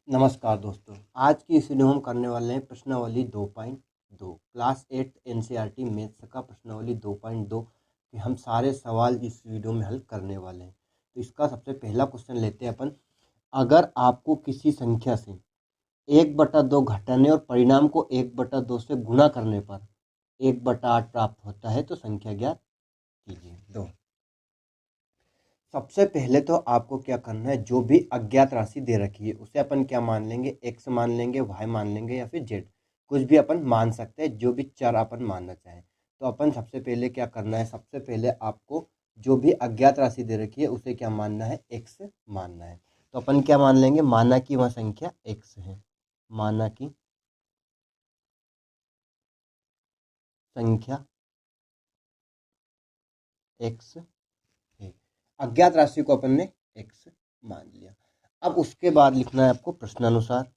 नमस्कार दोस्तों, आज की इस वीडियो में हम करने वाले हैं प्रश्नावली 2.2 क्लास 8 एनसीईआरटी मैथ्स का प्रश्नावली 2.2 के हम सारे सवाल इस वीडियो में हल करने वाले हैं। तो इसका सबसे पहला क्वेश्चन लेते हैं अपन। अगर आपको किसी संख्या से 1/2 घटाने और परिणाम को 1/2 से गुणा करने पर 1/8 प्राप्त होता है तो संख्या ज्ञात कीजिए। दो सबसे पहले तो आपको क्या करना है, जो भी अज्ञात राशि दे रखी है उसे अपन क्या मान लेंगे, एक्स मान लेंगे, वाई मान लेंगे या फिर जेड, कुछ भी अपन मान सकते हैं, जो भी चर अपन मानना चाहें। तो अपन सबसे पहले क्या करना है, सबसे पहले आपको जो भी अज्ञात राशि दे रखी है उसे क्या मानना है, एक्स मानना है। तो अपन क्या मान लेंगे, माना कि वह संख्या एक्स है, माना कि संख्या एक्स है। अज्ञात राशि को अपन ने एक्स मान लिया। अब उसके बाद लिखना है आपको प्रश्नानुसार।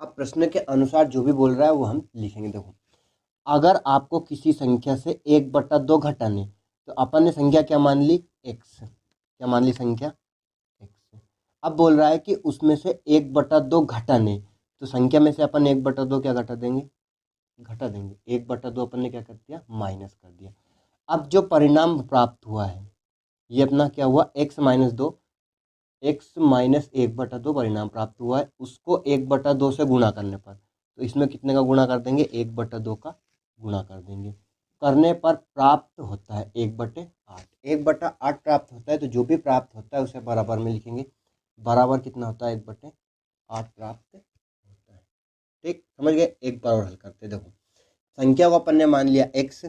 अब प्रश्न के अनुसार जो भी बोल रहा है वो हम लिखेंगे। देखो, अगर आपको किसी संख्या से 1/2 घटाने, तो अपन ने संख्या क्या मान ली, एक्स, क्या मान ली, संख्या एक्स। अब बोल रहा है कि उसमें से 1/2 घटाने, तो संख्या में से अपन 1/2 क्या घटा देंगे, 1/2 अपन ने क्या कर दिया, माइनस कर दिया। अब जो परिणाम प्राप्त हुआ है ये अपना क्या हुआ, x-2, x-1/2 परिणाम प्राप्त हुआ है, उसको 1/2 से गुणा करने पर, तो इसमें कितने का गुणा कर देंगे, 1/2 का गुणा कर देंगे। करने पर प्राप्त होता है 1/8, 1/8 प्राप्त होता है। तो जो भी प्राप्त होता है उसे बराबर में लिखेंगे, बराबर कितना होता है, 1/8 प्राप्त होता है। ठीक, समझ गए। एक बार और हल करते हैं। देखो, संख्या को अपन ने मान लिया एक्स,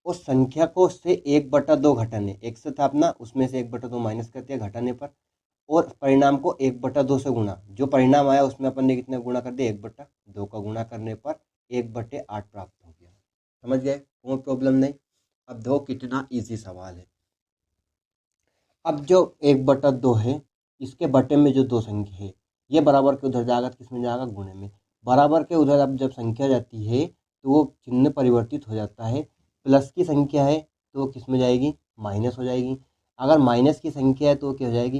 उस संख्या को से 1/2 घटाने, एक्स था अपना, उसमें से 1/2 माइनस कर दिया घटाने पर, और परिणाम को 1/2 से गुणा, जो परिणाम आया उसमें अपन ने कितने गुणा कर दिया, 1/2 का गुणा करने पर 1/8 प्राप्त हो गया। समझ गए, कोई प्रॉब्लम नहीं। अब दो कितना इजी सवाल है। अब जो 1/2 है, इसके बटे में जो दो संख्या है, ये बराबर के उधर जाएगा, किस में जाएगा, गुणे में। बराबर के उधर अब जब संख्या जाती है तो वो चिन्ह परिवर्तित हो जाता है। प्लस की संख्या है तो वो किस में जाएगी, माइनस हो जाएगी। अगर माइनस की संख्या है तो वो क्या हो जाएगी,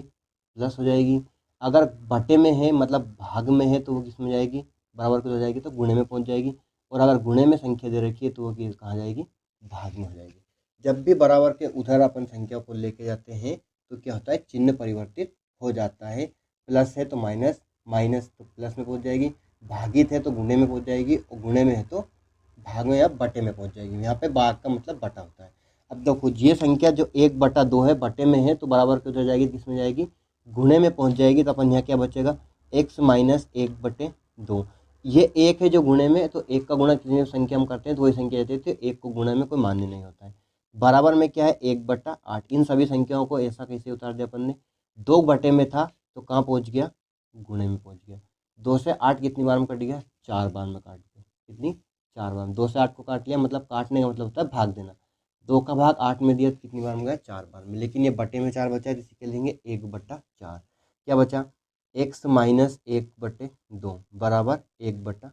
प्लस हो जाएगी। अगर बटे में है मतलब भाग में है तो वो किस में जाएगी, बराबर के हो जाएगी तो गुणे में पहुंच जाएगी। और अगर गुणे में संख्या दे रखी है तो वो कहाँ जाएगी, भाग में हो जाएगी। जब भी बराबर के उधर अपन संख्या को लेके जाते हैं तो क्या होता है, चिन्ह परिवर्तित हो जाता है। प्लस है तो माइनस, माइनस तो प्लस में पहुंच जाएगी, भागित है तो गुणे में पहुंच जाएगी, और गुणे में है तो भाग में या बटे में पहुंच जाएगी। यहाँ पे भाग का मतलब बटा होता है। अब देखो, ये संख्या जो 1/2 है बटे में है तो बराबर के उधर जाएगी, किस में जाएगी, गुणे में पहुंच जाएगी। तो अपन यहाँ क्या बचेगा, x-1/2। ये एक है जो गुणे में, तो एक का गुणा किसी संख्या हम करते हैं तो वही संख्या देते थे, एक को गुणे में कोई मान्य नहीं होता है। बराबर में क्या है, 1/8। इन सभी संख्याओं को ऐसा कैसे उतार दिया अपन ने, 2 बटे में था तो कहाँ पहुंच गया, गुणे में पहुंच गया। 2 से 8 कितनी बार में कट गया, 4 बार में काट गया। कितनी, 4 बार में। 2 से 8 को काट लिया, मतलब काटने का मतलब होता है भाग देना। 2 का भाग 8 में दिया तो कितनी बार में गया, 4 बार में। लेकिन ये बटे में 4 बचा है तो इसे क्या लेंगे, 1/4। क्या बचा, x-1/2 बराबर 1/4।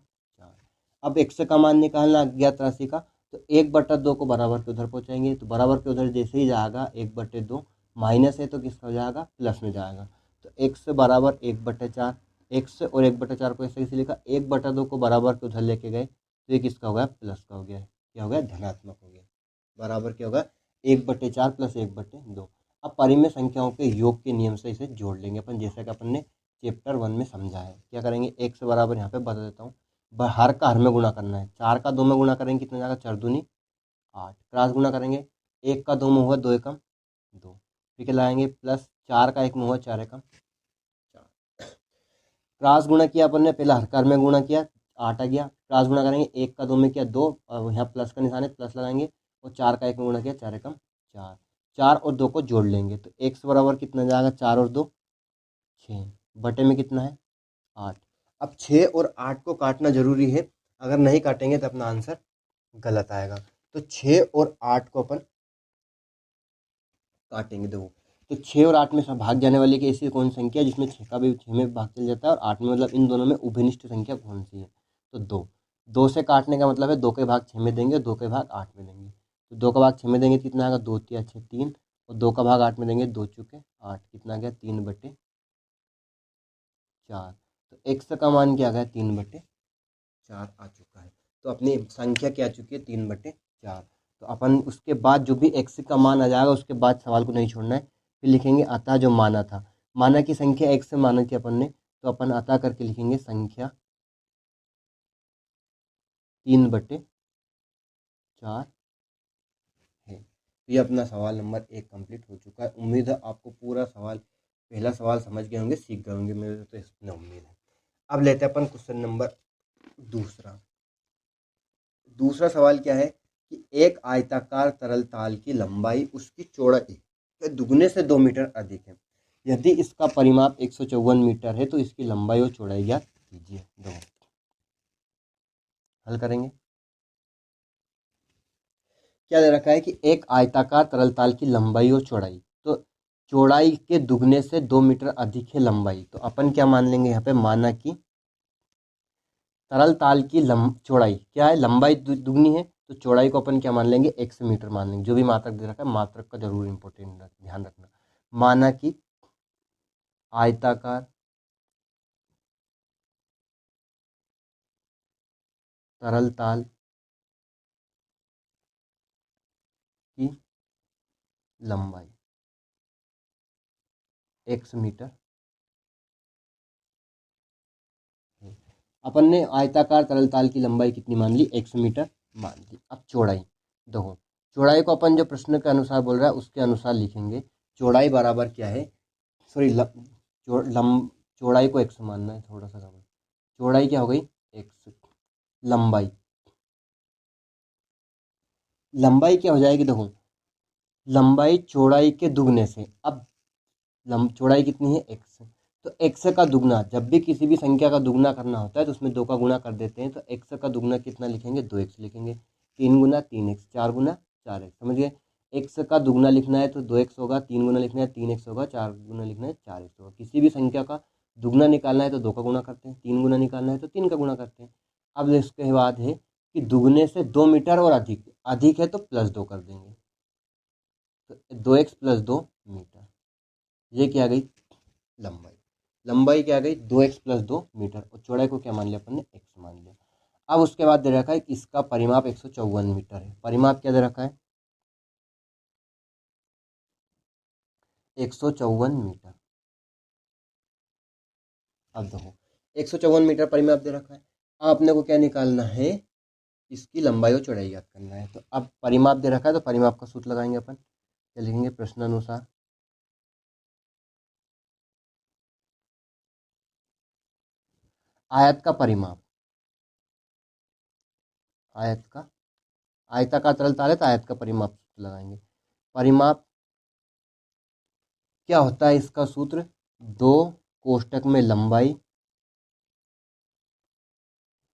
अब x का मान निकालना अज्ञात राशि का, तो 1/2 को बराबर के उधर पहुंचाएंगे, तो बराबर के उधर जैसे ही जाएगा 1/2, माइनस है तो किसका हो जाएगा, प्लस में जाएगा। तो x बराबर 1/4। x और 1/4 को ऐसे कैसे लिखा, 1/2 को बराबर के उधर लेके गए तो ये किसका हो गया, प्लस का हो गया। क्या हो गया, धनात्मक हो गया। बराबर क्या होगा, 1/4 प्लस 1/2। अब परिमेय संख्याओं के योग के नियम से इसे जोड़ लेंगे अपन, जैसा कि अपन ने चैप्टर 1 में समझा है। क्या करेंगे, x बराबर यहाँ पे बता देता हूँ, हर का हर में गुणा करना है। 4 का 2 में गुणा करेंगे कितना जाएगा, 4 दूनी 8। क्रॉस गुणा करेंगे, 1 का 2 में हुआ 2 एकम 2, फिर क्या लाएंगे, प्लस 4 का 1 में हुआ 4 एकम 4। क्रॉस गुणा किया अपन ने, पहले हर का हर में गुणा किया, 8 आ गया। क्रॉस गुणा करेंगे, 1 का 2 में किया 2, और यहाँ प्लस का निशान है, प्लस लगाएंगे, और 4 का 1 में गुणा किया, 4 एकम 4। 4 और 2 को जोड़ लेंगे तो x बराबर कितना जाएगा, 4 और 2 6, बटे में कितना है, 8। अब 6 और 8 को काटना जरूरी है, अगर नहीं काटेंगे तो अपना आंसर गलत आएगा। तो 6 और 8 को अपन काटेंगे। देखो, तो 6 और 8 में से भाग जाने वाली की ऐसी कौन सी संख्या है जिसमें 6 का भी 6 में भाग चल जाता है और 8 में, मतलब इन दोनों में उभयनिष्ठ संख्या कौन सी है, तो 2। 2 से काटने का मतलब है 2 के भाग 6 में देंगे, 2 के भाग 8 में देंगे। तो 2 का भाग 6 में देंगे तो कितना आएगा, 2 तिया 6 3, और 2 का भाग 8 में देंगे, 2 चुके 8, कितना आ गया 3/4। तो x का मान क्या आ गया, 3/4 आ चुका है। तो अपनी संख्या क्या आ चुकी है, 3/4। तो अपन उसके बाद जो भी x का मान आ जाएगा उसके बाद सवाल को नहीं छोड़ना है, फिर लिखेंगे अतः जो माना था, माना की संख्या x से माना थी अपन ने, तो अपन अतः करके लिखेंगे संख्या 3/4 है। तो ये अपना सवाल नंबर 1 कंप्लीट हो चुका है। उम्मीद है आपको पूरा सवाल, पहला सवाल समझ गए होंगे, सीख गए होंगे, मेरे तो इसमें उम्मीद है। अब लेते हैं अपन क्वेश्चन नंबर दूसरा। दूसरा सवाल क्या है कि एक आयताकार तरल ताल की लंबाई उसकी चौड़ाई के दुगने से 2 मीटर अधिक है। यदि इसका परिमाप 154 मीटर है तो इसकी लंबाई और चौड़ाई ज्ञात कीजिए। दो हल करेंगे। क्या दे रखा है कि एक आयताकार तरल ताल की लंबाई और चौड़ाई, तो चौड़ाई के दुगने से 2 मीटर अधिक है लंबाई। तो अपन क्या मान लेंगे यहाँ पे, माना कि तरल ताल की चौड़ाई क्या है, लंबाई दुगनी है, तो चौड़ाई को अपन क्या मान लेंगे, 1 मीटर मान लेंगे। जो भी मात्रक दे रखा है मात्रक का जरूर इंपॉर्टेंट ध्यान रखना। माना कि आयताकार तरल ताल की लंबाई 1 मीटर है। अपन ने आयताकार तरल ताल की लंबाई कितनी मान ली, 1 मीटर मान ली। अब चौड़ाई देखो, चौड़ाई को अपन जो प्रश्न के अनुसार बोल रहा है उसके अनुसार लिखेंगे। चौड़ाई बराबर क्या है, सॉरी चौड़ाई को 1 मानना है, थोड़ा सा कम। चौड़ाई क्या हो गई, 1, लंबाई, लंबाई क्या हो जाएगी, देखो लंबाई चौड़ाई के दुगने से। अब चौड़ाई कितनी है, 1, तो 1 का दुगना, जब भी किसी भी संख्या का दुगना करना होता है तो उसमें 2 का गुणा कर देते हैं। तो 1 का दुगना कितना लिखेंगे, 2x लिखेंगे। 3 गुना 3x, 4 गुना 4x, समझ गए। 1 का दुगना लिखना है तो 2x होगा, 3 गुना लिखना है 3x होगा, 4 गुना लिखना है 4x होगा। किसी भी संख्या का दुगना निकालना है तो 2 का गुणा करते हैं, 3 गुना निकालना है तो 3 का गुणा करते हैं। अब इसके बाद है कि दुगने से 2 मीटर और अधिक, अधिक है तो +2 कर देंगे, तो 2x + 2 मीटर। ये क्या आ गई, लंबाई। लंबाई क्या आ गई, 2x + 2 मीटर, और चौड़ाई को क्या मान लिया अपन ने, 1 मान लिया। अब उसके बाद दे रखा है कि इसका परिमाप 154 मीटर है। परिमाप क्या दे रखा है, 154 मीटर। अब देखो 154 मीटर परिमाप दे रखा है। अब अपने को क्या निकालना है, इसकी लंबाई और चौड़ाई याद करना है। तो अब परिमाप दे रखा है तो परिमाप का सूत्र लगाएंगे अपन। क्या लिखेंगे, प्रश्नानुसार आयत का परिमाप, आयत का, आयताकार तरल ताल है तो आयत का परिमाप सूत्र लगाएंगे। परिमाप क्या होता है, इसका सूत्र 2 कोष्टक में लंबाई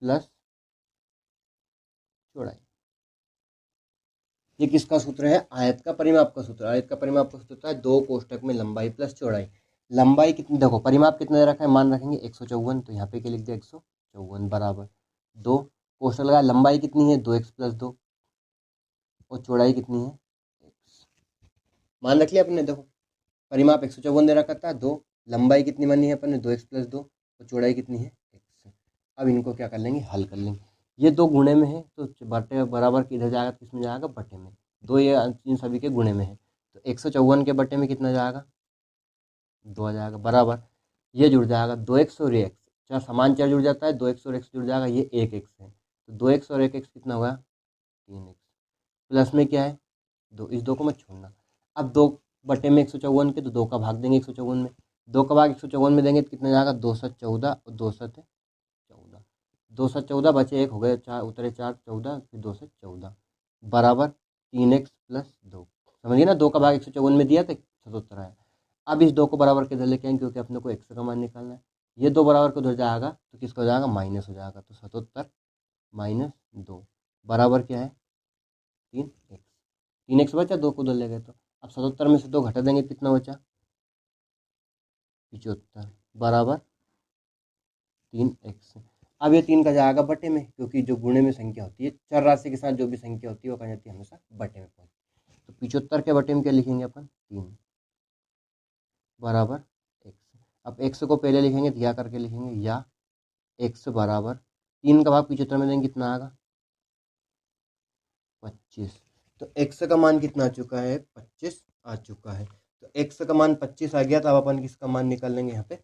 प्लस चौड़ाई। ये किसका सूत्र है, आयत का परिमाप का सूत्र। आयत का परिमाप का सूत्र होता है 2 कोष्टक में लंबाई प्लस चौड़ाई। लंबाई कितनी, देखो परिमाप कितना दे रखा है, मान रखेंगे 154, तो यहाँ पे क्या लिख दिया, 154 बराबर 2 कोष्टक लगा, लंबाई कितनी है 2x + 2, और चौड़ाई कितनी है x। मान रख लिया अपने, देखो परिमाप 154 दे रखा था, 2, लंबाई कितनी मानी है अपन ने, 2x + 2, और चौड़ाई कितनी है x। अब इनको क्या कर लेंगे, हल कर लेंगे। ये 2 गुणे में है तो बटे बराबर किधर जाएगा, किस में जाएगा, बटे में। 2 ये इन सभी के गुणे में है, तो 154 के बटे में कितना जाएगा, 2 आ जाएगा, बराबर ये जुड़ जाएगा 2x और x, चार समान चार जुड़ जाता है, 2x और x जुड़ जाएगा, ये 1x है, तो 2x और 1x कितना होगा, 3x। प्लस में क्या है, 2, इस 2 को मत छोड़ना। अब 2 बटे में 154 के, तो 2 का भाग देंगे 154 में, 2 का भाग 154 में देंगे तो कितना जाएगा, 214, और 214, 214 बचे 1 हो गए, 4 उतरे 4, 14, फिर 214 बराबर 3x + 2। समझिए ना, 2 का भाग 154 में दिया था, 77 आया। अब इस 2 को बराबर किधर लेके आएंगे, क्योंकि अपने को x का मान निकालना है। ये 2 बराबर को उधर जाएगा तो किसका हो जाएगा, माइनस हो जाएगा, तो 77 - 2 बराबर क्या है, 3x। 3x बचा, 2 को उधर ले गए तो अब 77 में से 2 घटा देंगे, कितना बचा, 75 बराबर 3x। अब ये 3 का जाएगा बटे में, क्योंकि जो गुणे में संख्या होती है, चर राशि के साथ जो भी संख्या होती है वो कहा जाती है हमेशा बटे में पहुंचती। तो 75 के बटे में क्या लिखेंगे अपन, 3 बराबर एक्स। अब एक्स को पहले लिखेंगे दिया करके लिखेंगे, या एक्स बराबर 3 का भाग 75 में देंगे कितना आएगा, 25। तो एक्स का मान कितना आ चुका है, 25 आ चुका है। तो एक्स का मान 25 आ गया, तो अब अपन किसका मान निकाल लेंगे, यहाँ पे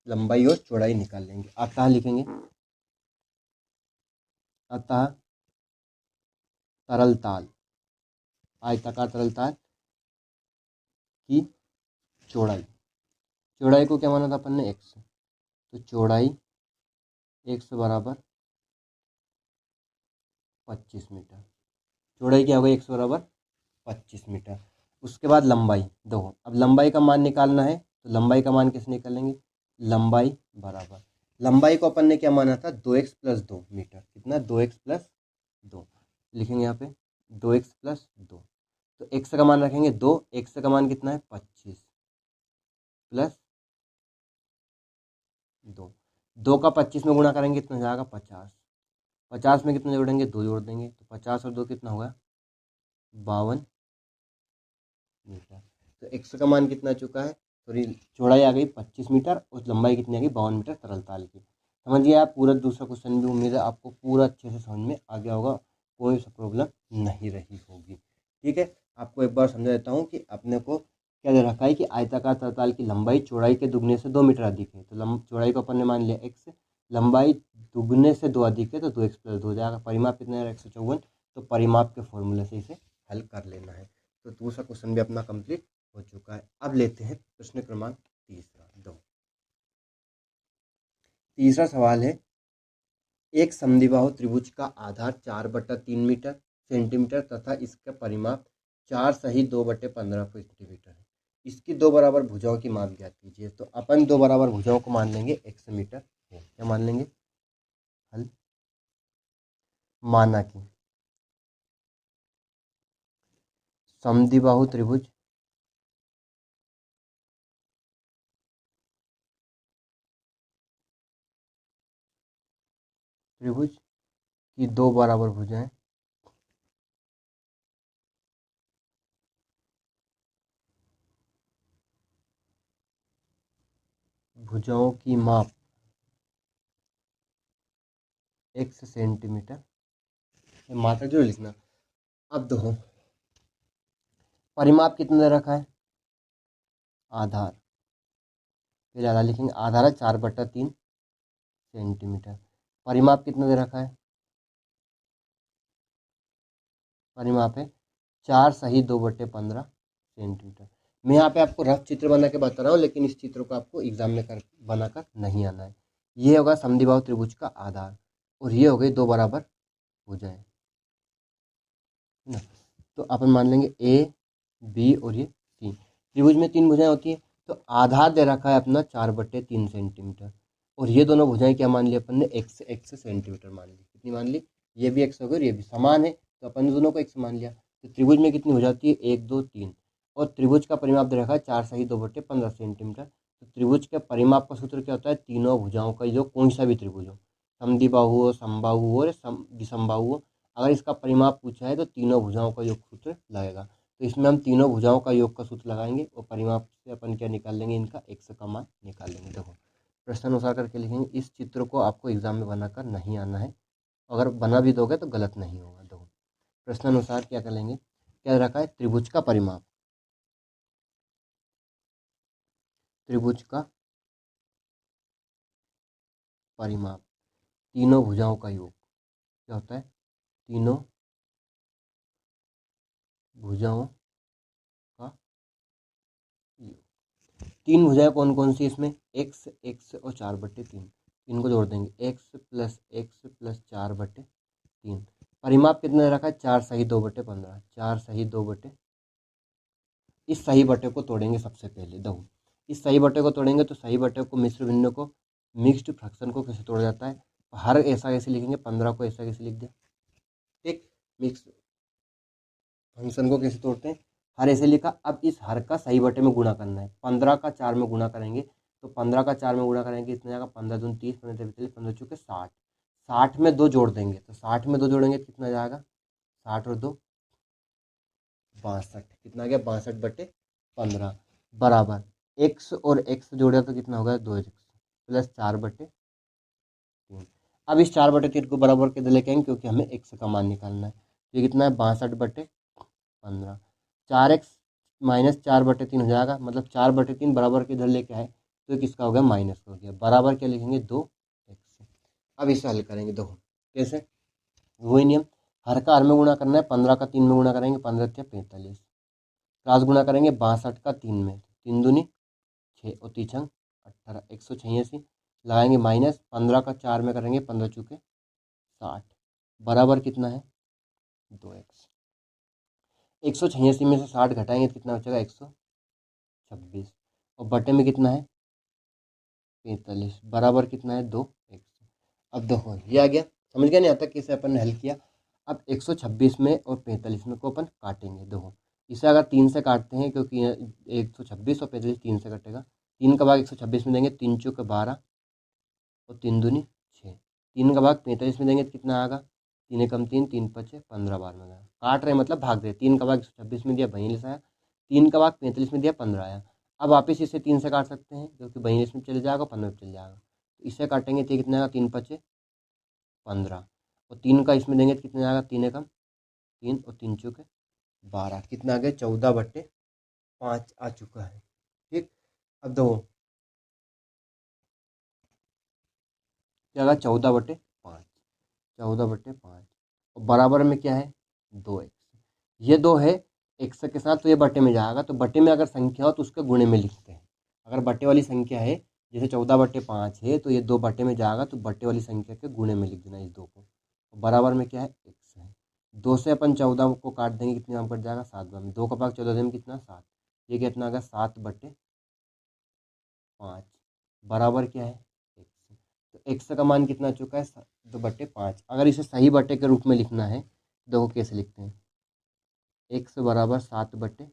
लंबाई और चौड़ाई निकाल लेंगे। अतः लिखेंगे, अतः तरलताल, आयताकार तरलताल की चौड़ाई, चौड़ाई को क्या माना था अपन ने, एक्स। तो चौड़ाई एक्स बराबर 25 मीटर, चौड़ाई क्या हो गई, एक्स बराबर 25 मीटर। उसके बाद लंबाई देखो, अब लंबाई का मान निकालना है, तो लंबाई का मान कैसे निकालेंगे, लंबाई बराबर, लंबाई को अपन ने क्या माना था, 2x + 2 मीटर, कितना 2x + 2 लिखेंगे यहाँ पे, 2x + 2। तो x का मान रखेंगे 2, x का मान कितना है 25 प्लस 2, 2 का 25 में गुणा करेंगे कितना जाएगा 50, 50 में कितना जोड़ेंगे 2 जोड़ देंगे, तो 50 और 2 कितना होगा 52 मीटर। तो एक्स का मान कितना चुका है, सॉरी चौड़ाई आ गई 25 मीटर और लंबाई कितनी आ गई 52 मीटर तरलताल की। समझिए आप पूरा दूसरा क्वेश्चन भी, उम्मीद है आपको पूरा अच्छे से समझ में आ गया होगा, कोई सा प्रॉब्लम नहीं रही होगी। ठीक है, आपको एक बार समझा देता हूँ कि अपने को क्या दे रखा है कि आयताकार तरलताल की लंबाई चौड़ाई के दुगने से 2 मीटर अधिक है। तो चौड़ाई को अपन ने मान लिया एक्स, लंबाई दुगने से 2 अधिक है तो 2x + 2 हो जाएगा। परिमाप कितना है 154, तो परिमाप के फॉर्मूले से इसे हल कर लेना है। तो दूसरा क्वेश्चन भी अपना कंप्लीट हो चुका है। अब लेते हैं प्रश्न क्रमांक तीसरा सवाल है, एक समद्विबाहु त्रिभुज का आधार 4/3 मीटर सेंटीमीटर तथा इसका परिमाप 4 सही 2/15 सेंटीमीटर है। इसकी दो बराबर भुजाओं की माप ज्ञात कीजिए। तो अपन दो बराबर भुजाओं को मान लेंगे x मीटर है। क्या मान लेंगे, हल माना कि समद्विबाहु त्रिभुज की दो बराबर भुजाएं भुजाओं की माप x सेंटीमीटर, मात्रा जो लिखना। अब देखो परिमाप कितना दे रखा है, आधार, पहले आधार लिखेंगे, आधार है 4/3 सेंटीमीटर। परिमाप कितना दे रखा है, परिमाप है 4 सही 2/15 सेंटीमीटर। मैं यहाँ पे आपको रफ चित्र बना के बता रहा हूँ, लेकिन इस चित्र को आपको एग्जाम में बनाकर नहीं आना है। ये होगा समद्विबाहु त्रिभुज का आधार और ये हो गई दो बराबर भुजाएं ना। तो अपन मान लेंगे ए बी और ये सी, त्रिभुज में 3 भुजाएं होती है। तो आधार दे रखा है अपना 4/3 सेंटीमीटर और ये दोनों भुजाएं क्या मान ली अपन ने, x सेंटीमीटर मान ली। कितनी मान ली, ये भी x हो गई और ये भी समान है, तो अपन ने दोनों को x मान लिया। तो त्रिभुज में कितनी हो जाती है 1 2 3, और त्रिभुज का परिमाप दे रखा है 4 सही 2/15 सेंटीमीटर। तो त्रिभुज के परिमाप का सूत्र क्या होता है, तीनों भुजाओं का जो कोई सा भी त्रिभुज हो, समद्विबाहु हो, समबाहु हो और विषमबाहु हो, अगर इसका परिमाप पूछा है तो तीनों भुजाओं का योग सूत्र लगेगा। तो इसमें हम तीनों भुजाओं का योग का सूत्र लगाएंगे और परिमाप से अपन क्या निकाल लेंगे, इनका x का मान निकाल लेंगे। देखो प्रश्नानुसार करके लिखेंगे, इस चित्र को आपको एग्जाम में बनाकर नहीं आना है, अगर बना भी दोगे तो गलत नहीं होगा। देखो प्रश्नानुसार क्या करेंगे, क्या रखा है, त्रिभुज का परिमाप, त्रिभुज का परिमाप तीनों भुजाओं का योग क्या होता है, तीनों भुजाओं का योग। तीन भुजाएं कौन कौन सी इसमें, x x और 4/3, इनको जोड़ देंगे x + 4/3। परिमाप कितना रखा है, 4 सही 2/15, 4 सही 2/, इस सही बटे को तोड़ेंगे सबसे पहले। देखो इस सही बटे को तोड़ेंगे तो सही बटे को मिश्र भिन्न को मिक्स्ड फ्रैक्शन को कैसे तोड़ा जाता है, हर ऐसा कैसे लिखेंगे, 15 को ऐसा कैसे लिख दिया। ठीक, मिक्स फंक्शन को कैसे तोड़ते हैं, हर ऐसे लिखा। अब इस हर का सही बटे में गुणा करना है, 15 का 4 में गुणा करेंगे तो 15 का 4 में गुणा करेंगे इतना जाएगा 15 दूनी 30, 15 तेईस 15 चौके 60, 60 में 2 जोड़ देंगे, तो 60 में 2 जोड़ेंगे तो कितना जाएगा, 60 और 2 62, कितना आ गया 62/15 बराबर x और x जोड़े तो कितना होगा 2x प्लस 4/3। अब इस 4/3 को बराबर के इधर लेके आएंगे क्योंकि हमें x का मान निकालना है। ये कितना है 62/15, 4x माइनस 4/3 हो जाएगा, मतलब 4/3 बराबर के इधर लेके आए तो ये किसका हो गया माइनस हो गया, बराबर क्या लिखेंगे 2x। अब इसे हल करेंगे, देखो कैसे, वही नियम, हर का हर में गुणा करना है, 15 का 3 में गुणा करेंगे 15 या 45, क्रॉस गुणा करेंगे 62 का 3 में, 3 दूनी 6 और 3 छंग 18, 186 लगाएंगे माइनस 15 का 4 में करेंगे 15 चुके 60 बराबर कितना है 2x। 186 में से 60 घटाएंगे तो कितना बचेगा 126 और बटे में कितना है 45 बराबर कितना है 2x। अब देखो ये आ गया, समझ गया नहीं आता कैसे अपन ने हल किया। अब 126 में और 45 में को अपन काटेंगे, देखो इसे अगर 3 से काटते हैं क्योंकि 126 और 45 3 से कटेगा, 3 का भाग 126 में देंगे 3 चौके 12 और 3 दूनी 6, 3 का भाग 45 में देंगे तो कितना आएगा 3 एकम 3 3 पचे 15 बार में गया, काट रहे मतलब भाग रहे, 3 का भाग 126 में दिया 42 आया, 3 का भाग 45 में दिया 15 आया। अब वापस इसे 3 से काट सकते हैं क्योंकि 42 में चले जाएगा 15 में चले जाएगा, तो इसे काटेंगे तो कितना आएगा 3 पचे 15 और 3 का इसमें देंगे तो कितना आएगा 3 एकम 3 और 3 चौके 12, कितना आ गया 14/5 आ चुका है। ठीक, अब दो क्या आएगा 14/5, 14/5 और बराबर में क्या है 2x, ये 2 है x के साथ तो ये बटे में जाएगा, तो बटे में अगर संख्या हो तो उसके गुणे में लिखते हैं, अगर बटे वाली संख्या है जैसे 14/5 है तो ये 2 बटे में जाएगा तो बटे वाली संख्या के गुणे में लिख देना इस 2 को, बराबर में क्या है x है। 2 से अपन 14 को काट देंगे कितने में कट जाएगा 7 में, 2 का भाग 14 में कितना 7, ये कितना आ गया 7/5 बराबर क्या है x। तो x का मान कितना आ चुका है 2/5। अगर इसे सही बटे के रूप में लिखना है देखो कैसे लिखते हैं, x बराबर 7/5,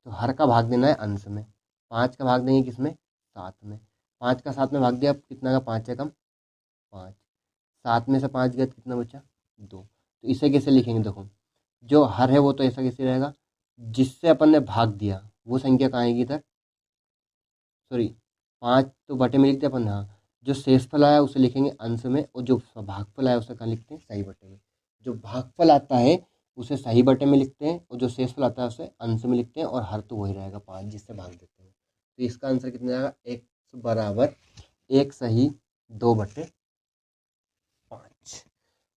तो हर का भाग देना है अंश में, 5 का भाग देंगे किसमें 7 में, 5 का 7 में भाग दिया कितना का 5 एकम 5, 7 में से 5 गया तो कितना बचा 2, तो इसे कैसे लिखेंगे, देखो जो हर है वो तो ऐसा कैसे रहेगा, जिससे अपन ने भाग दिया वो संख्या कहाँ आएगी इधर, सॉरी 5 तो बटे में लिखते हैं अपन, हाँ जो शेषफल आया उसे लिखेंगे अंश में और जो भागफल आया उसे कहाँ लिखते हैं सही बटे में, जो भागफल आता है उसे सही बटे में लिखते हैं और जो शेषफल आता है उसे अंश में लिखते हैं और हर तो वही रहेगा 5 जिससे भाग देते हैं, तो इसका आंसर कितना जाएगा x बराबर 1 सही 2/5।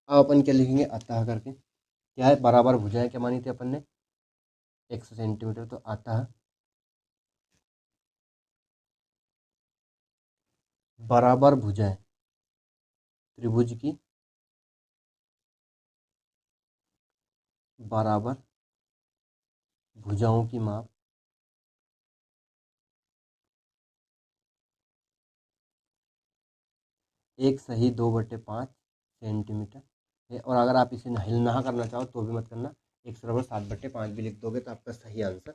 अब अपन क्या लिखेंगे अतः करके, क्या है बराबर भुजाएं क्या मानी थी अपन ने 100 सेंटीमीटर, तो अतः बराबर भुजाएं त्रिभुज की बराबर भुजाओं की माप एक सही 2/5 सेंटीमीटर है, और अगर आप इसे हिल ना करना चाहो तो भी मत करना, x बराबर 7/5 भी लिख दोगे तो आपका सही आंसर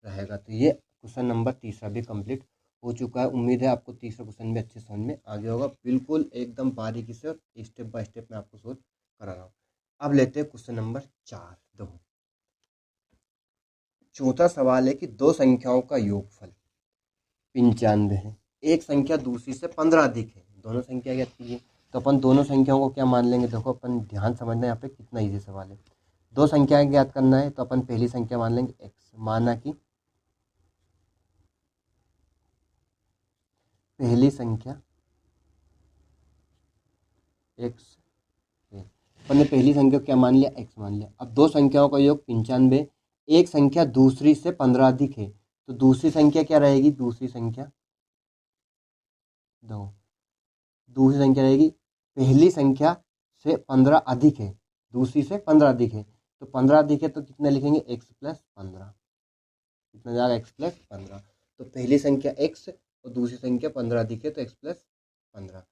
रहेगा। तो ये क्वेश्चन नंबर तीसरा भी कंप्लीट हो चुका है। उम्मीद है आपको तीसरा क्वेश्चन भी अच्छे समझ में आ गया होगा, बिल्कुल एकदम बारीकी से और स्टेप बाय स्टेप मैं आपको सोल्व करा रहा हूँ। अब लेते हैं क्वेश्चन नंबर 4। देखो चौथा सवाल है कि दो संख्याओं का योगफल 95 है, एक संख्या दूसरी से 15 अधिक है, दोनों संख्या ज्ञात कीजिए। तो अपन दोनों संख्याओं को क्या मान लेंगे, देखो अपन ध्यान समझना यहाँ पे कितना इजी सवाल है। दो संख्याएं ज्ञात करना है तो अपन पहली संख्या मान लेंगे x, माना कि पहली संख्या x है, अपन ने पहली संख्या को क्या मान लिया x मान लिया। अब दो संख्याओं का योग 95, एक संख्या दूसरी से 15 अधिक है, तो दूसरी संख्या क्या रहेगी, दूसरी संख्या दो, दूसरी संख्या रहेगी पहली संख्या से 15 अधिक है, दूसरी से 15 अधिक है, तो 15 अधिक है तो कितना लिखेंगे x प्लस 15, कितना जाएगा x प्लस 15। तो पहली संख्या x और दूसरी संख्या 15 अधिक है तो x प्लस 15।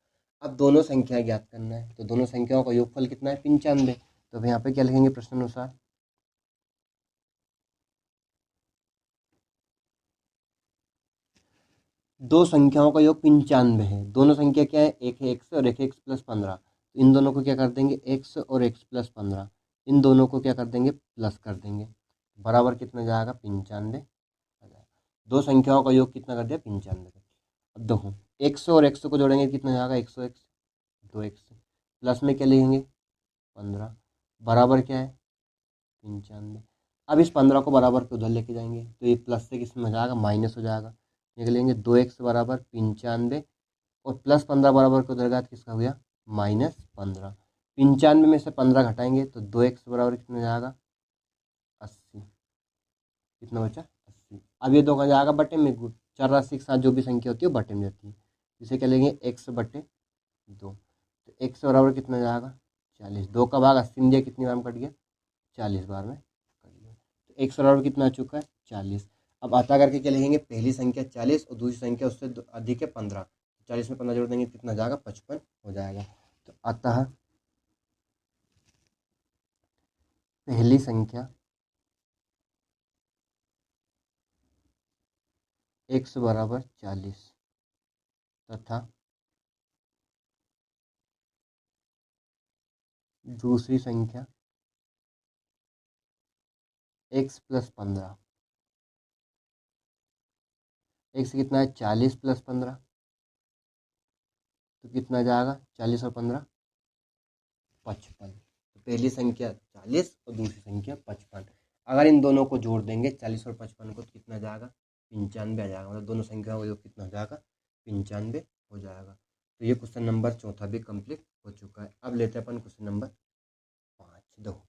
अब दोनों संख्या ज्ञात करना है, तो दोनों संख्याओं का योगफल कितना है 95, तो अब यहाँ पे क्या लिखेंगे प्रश्न अनुसार, दो संख्याओं का योग 95 है। दोनों संख्या क्या है, एक है x और एक है x प्लस 15। तो इन दोनों को क्या कर देंगे, x और x प्लस 15, इन दोनों को क्या कर देंगे, प्लस कर देंगे। बराबर कितना जाएगा, 95 आ जाएगा। दो संख्याओं का योग कितना कर दिया, 95। अब देखो x और x को जोड़ेंगे कितना जाएगा, 100x, 2x प्लस में क्या लिखेंगे 15, बराबर क्या है 95। अब इस 15 को बराबर के उधर लेके जाएंगे तो ये प्लस से किस में हो जाएगा, माइनस हो जाएगा। निकलेंगे 2x बराबर 95 और प्लस 15 बराबर के उधर गया तो किसका हो गया, -15। 95 में से 15 घटाएंगे तो 2x बराबर कितना जाएगा, 80। कितना बचा, 80। अब ये 2 का जाएगा बटे में, चार राशि के साथ जो भी संख्या होती है वो बटे में जाती है। इसे क्या लेंगे, x बटे 2। तो x बराबर कितना जाएगा, 40। 2 का भाग 80 में दिया, कितनी बार में कट गया, 40 बार में कट गया। तो x बराबर कितना आ चुका है, 40। अब आता करके क्या लिखेंगे, पहली संख्या 40 और दूसरी संख्या उससे अधिक है 15। 40 में 15 जोड़ देंगे कितना जाएगा, 55 हो जाएगा। तो आता है पहली संख्या x बराबर 40 तथा दूसरी संख्या x प्लस 15। x कितना है, 40 प्लस 15, तो कितना जाएगा, 40 और 15 55। तो पहली संख्या 40 और दूसरी संख्या 55। अगर इन दोनों को जोड़ देंगे 40 और 55 को तो कितना जाएगा, 95 आ जाएगा। मतलब दोनों संख्याओं का योग कितना हो जाएगा, 95 हो जाएगा। तो ये क्वेश्चन नंबर चौथा भी कंप्लीट हो चुका है। अब लेते हैं अपन क्वेश्चन नंबर 5। दो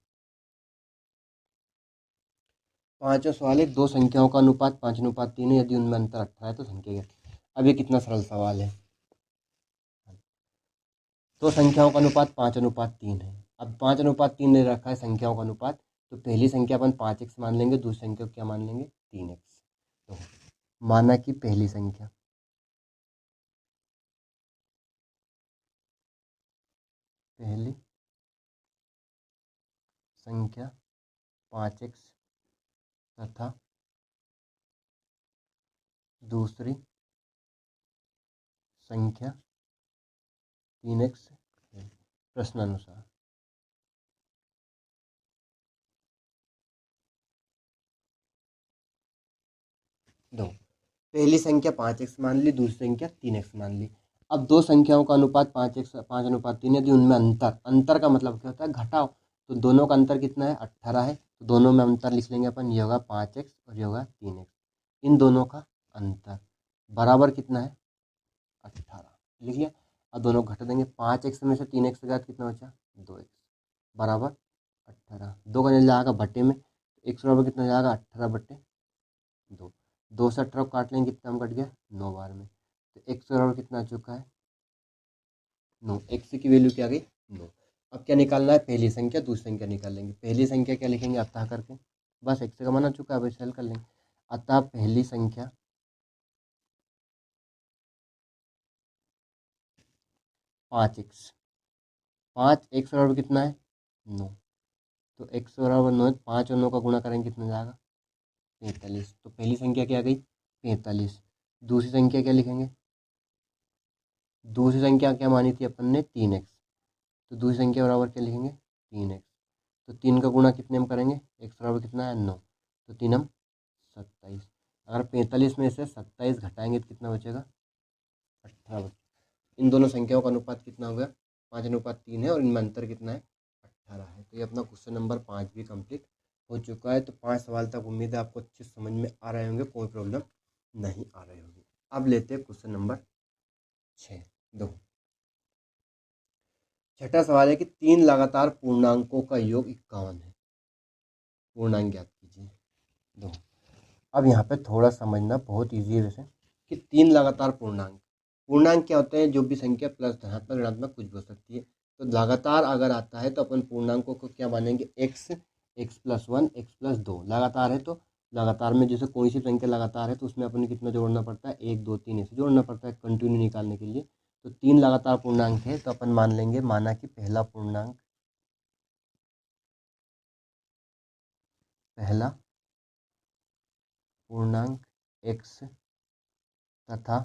पांचवा सवाल है, दो संख्याओं का अनुपात 5:3 है, यदि उनमें अंतर 18 है तो संख्या क्या है। अब ये कितना सरल सवाल है। तो संख्याओं का अनुपात 5:3 है। अब 5:3 ने रखा है संख्याओं का अनुपात, तो पहली संख्या अपन 5x मान लेंगे, दूसरी संख्या को क्या मान लेंगे, 3x। तो माना कि पहली संख्या 5x तथा दूसरी संख्या 3x है। प्रश्नानुसार दो, पहली संख्या 5x मान ली, दूसरी संख्या 3x मान ली। अब दो संख्याओं का अनुपात 5x 5:3 यदि उनमें अंतर, अंतर का मतलब क्या होता है, घटाव। तो दोनों का अंतर कितना है, 18 है। तो दोनों में अंतर लिख लेंगे अपन, ये होगा 5x और ये होगा 3x। इन दोनों का अंतर बराबर कितना है, 18 लिख लिया। अब दोनों घटा देंगे, 5x में से 3x गया तो कितना बचा, 2x बराबर 18। 2 का निकल जाएगा बटे में, x बराबर कितना जाएगा, 18 बटे 2। 2 से 18 काट लेंगे, कितना हम कट गया, 9 बार में। तो x बराबर कितना आ चुका है, 9। x की वैल्यू क्या आ गई, 9। अब क्या निकालना है, पहली संख्या दूसरी संख्या निकाल लेंगे। पहली संख्या क्या लिखेंगे, अतः करके, बस x का मान आ चुका है, अब इसे हल कर लेंगे। अतः पहली संख्या 5x, 5x बराबर कितना है, 9। तो x बराबर 9, 5 और 9 का गुणा करेंगे कितना जाएगा, 45। तो पहली संख्या क्या आ गई, 45। दूसरी संख्या क्या लिखेंगे, दूसरी संख्या क्या मानी थी अपन ने, 3x। तो दूसरी संख्या बराबर क्या लिखेंगे, 3x। तो 3 का गुणा कितने में करेंगे, x बराबर कितना है, 9। तो 3 हम 27। अगर 45 में से 27 घटाएंगे तो कितना बचेगा, 18। इन दोनों संख्याओं का अनुपात कितना हो गया, 5:3 है और इनमें अंतर कितना है, 18 है। तो ये अपना क्वेश्चन नंबर 5 भी कंप्लीट हो चुका है। तो 5 सवाल तक उम्मीद है आपको अच्छे समझ में आ रहे होंगे, कोई प्रॉब्लम नहीं आ रही होगी। अब लेते हैं क्वेश्चन नंबर 6। दो छठा सवाल है कि 3 लगातार पूर्णांकों का योग 51 है, पूर्णांक ज्ञात कीजिए। दो अब यहाँ पे थोड़ा समझना बहुत ईजी है वैसे, कि 3 लगातार पूर्णांक, पूर्णांक क्या होते हैं, जो भी संख्या प्लस धनात्मक ऋणात्मक कुछ भी हो सकती है। तो लगातार अगर आता है तो अपन पूर्णांकों को क्या मानेंगे, x, x+1, x+2 लगातार है। तो लगातार में जैसे कोई सी संख्या लगातार है तो उसमें अपन कितना जोड़ना पड़ता है, 1 2 3 ऐसे जोड़ना पड़ता है कंटिन्यू निकालने के लिए। तो 3 लगातार पूर्णांक है तो अपन मान लेंगे, माना कि पहला पूर्णांक x तथा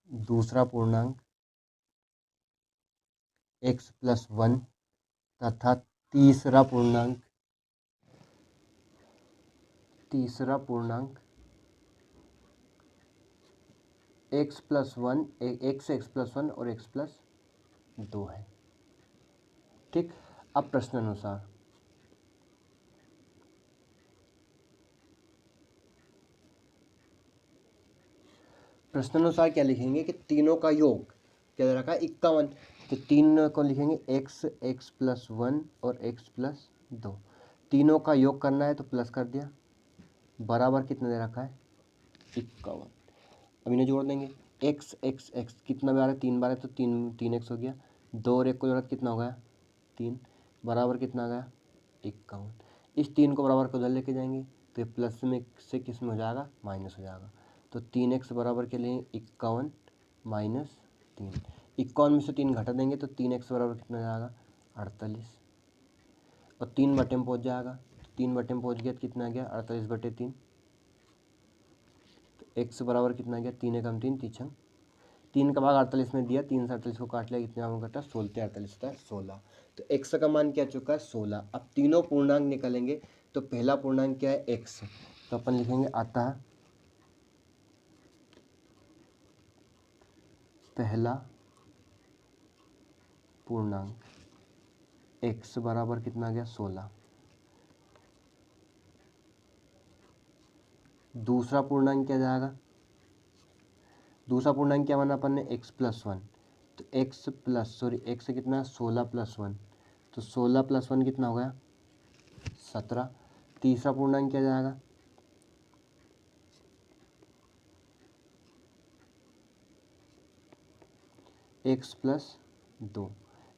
दूसरा पूर्णांक x+1 तथा तीसरा पूर्णांक x+1 x+1 और x+2 है। ठीक। अब प्रश्नानुसार क्या लिखेंगे कि तीनों का योग क्या दे रखा है 51, तो तीन को लिखेंगे x+1 और x+2, तीनों का योग करना है तो प्लस कर दिया, बराबर कितना दे रखा है 51। अब इन्हें जोड़ देंगे x x x कितना बार है 3 बार है तो 3x हो गया, 2 और 1 को जोड़ा कितना हो गया 3, बराबर कितना आ गया 51। इस 3 को बराबर को उधर लेके जाएंगे तो ये प्लस में से किस में हो जाएगा माइनस हो जाएगा, तो 3x बराबर के लिए 51 माइनस 3, 51 में से 3 घटा देंगे तो 3x बराबर कितना जाएगा 48, और 3 बटे में पहुँच जाएगा, 3 बटे में पहुँच गया तो कितना आ गया 48/3, तो x बराबर कितना आ गया 3 एकम 3 तीन 3 का भाग 48 में दिया, 3 से 48 को काट लिया, कितना घटा 16 48 होता है 16, तो x का मान क्या चुका है 16। अब तीनों पूर्णांक निकालेंगे तो पहला पूर्णांक क्या है x, तो अपन लिखेंगे अतः पहला पूर्णांक x बराबर कितना आ गया 16। दूसरा पूर्णांक क्या जाएगा, दूसरा पूर्णांक क्या माना अपन ने x+1, तो x कितना 16+1, तो 16+1 कितना हो गया 17। तीसरा पूर्णांक क्या जाएगा x+2,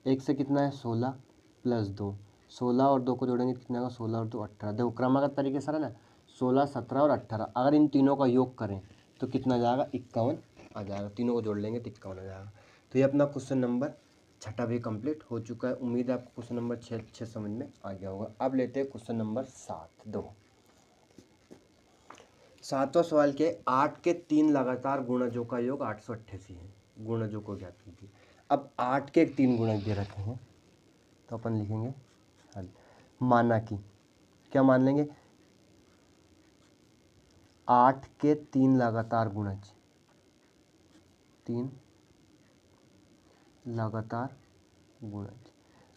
x से कितना है 16+2, 16 और 2 को जोड़ेंगे कितना होगा 16 और 2 18, देखो क्रमागत तरीके से ना 16 17 और 18, अगर इन तीनों का योग करें तो कितना जाएगा 51 आ जाएगा, तीनों को जोड़ लेंगे तो 51 आ जाएगा। तो ये अपना क्वेश्चन नंबर 6 भी कंप्लीट हो चुका है। उम्मीद है आपको क्वेश्चन नंबर 6 समझ में आ गया होगा। अब लेते हैं क्वेश्चन नंबर 7। 7वां सवाल के 8 के 3 लगातार गुणजों का योग 888 है, गुणजों को ज्ञात कीजिए। अब 8 के 3 गुणज दे रखे हैं तो अपन लिखेंगे हल। माना कि क्या मान लेंगे 8 के 3 लगातार गुणज, 3 लगातार गुणज।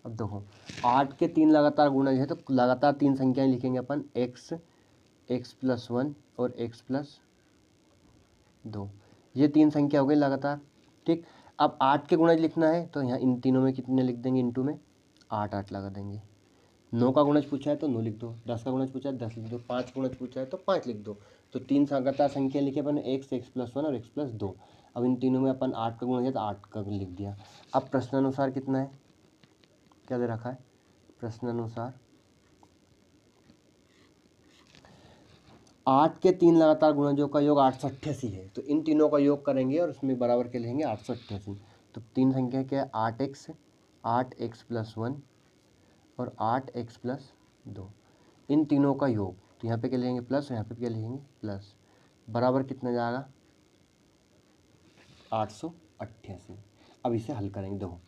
अब देखो 8 के 3 लगातार गुणज है तो लगातार 3 संख्याएं लिखेंगे अपन x+1 और x+2, ये 3 संख्या हो गई लगातार। ठीक। अब 8 के गुणज लिखना है तो यहाँ इन तीनों में कितने लिख देंगे, इंटू में 8 8 लगा देंगे। 9 का गुणज पूछा है तो 9 लिख दो, 10 का गुणज पूछा है 10 लिख दो, 5 गुणज पूछा है तो 5 लिख दो। तो 3 लगातार संख्या लिखे अपन x+1 और x+2। अब इन तीनों में अपन 8 का गुणज है तो 8 का लिख दिया। अब प्रश्नानुसार कितना है, क्या दे रखा है प्रश्नानुसार 8 के 3 लगातार गुणजों का योग 888 है, तो इन तीनों का योग करेंगे और उसमें बराबर के लेंगे 888। तो 3 संख्या क्या है 8x+1 और 8x+2, इन तीनों का योग, तो यहाँ पे क्या लिखेंगे प्लस, यहाँ पे क्या लिखेंगे प्लस, बराबर कितना जाएगा 888। अब इसे हल करेंगे। देखो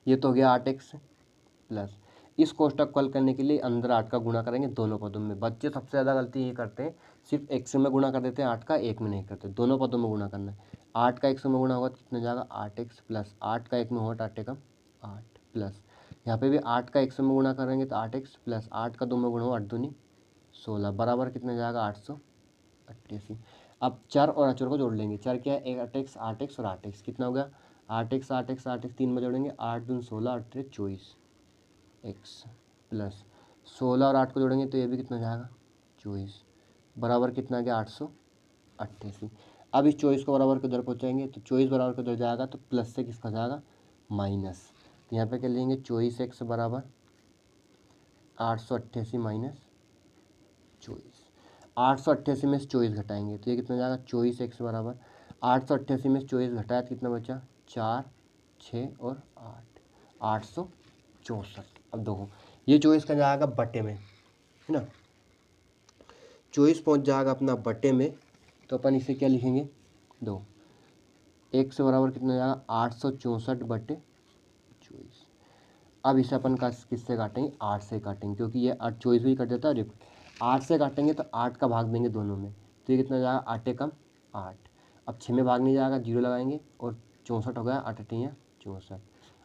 ये तो हो गया 8x प्लस, इस कोष्टक को हल करने के लिए अंदर 8 का गुणा करेंगे दोनों पदों में। बच्चे सबसे ज़्यादा गलती ये करते हैं, सिर्फ x में गुणा कर देते हैं 8 का, 1 में नहीं करते, दोनों पदों में गुणा करना है। 8 का 1 में गुणा होगा तो कितना जाएगा 8x प्लस, 8 का 1 में होगा 8 एकम 8 प्लस, यहाँ पे भी 8 का 1 में गुणा करेंगे तो 8x प्लस, 8 का 2 में गुणा हो 8 दूनी 16, बराबर कितना जाएगा 888। अब चर और अचर को जोड़ लेंगे। चर क्या है 8x 8x और 8x, कितना हो गया 8x 8x 8x 3 में जोड़ेंगे 8 दूनी 16 8 24 x प्लस 16 और 8 को जोड़ेंगे तो ये भी कितना जाएगा 24, बराबर कितना आ गया 888। अब इस 24 को बराबर के उधर पहुँचाएंगे तो 24 बराबर के उधर जाएगा तो प्लस से किसका जाएगा माइनस, तो यहाँ पे क्या लेंगे 24x बराबर 888 माइनस 24, 888 में से 24 घटाएंगे तो ये कितना जाएगा 24x बराबर 888 में से 24 घटाया तो कितना बचा 4 6 और 8 864। अब देखो ये 24 का जाएगा बटे में, है ना, 24 पहुंच जाएगा अपना बटे में, तो अपन इसे क्या लिखेंगे दो x बराबर कितना हो जाएगा 864/24। अब इसे अपन का किससे काटेंगे, 8 से काटेंगे, क्योंकि ये 8 24 भी कट देता है। 8 से काटेंगे तो 8 का भाग देंगे दोनों में, तो ये कितना हो जाएगा 8 कम 8। अब 6 में भाग नहीं जाएगा, 0 लगाएंगे और 64 हो गया, 8 8 या 64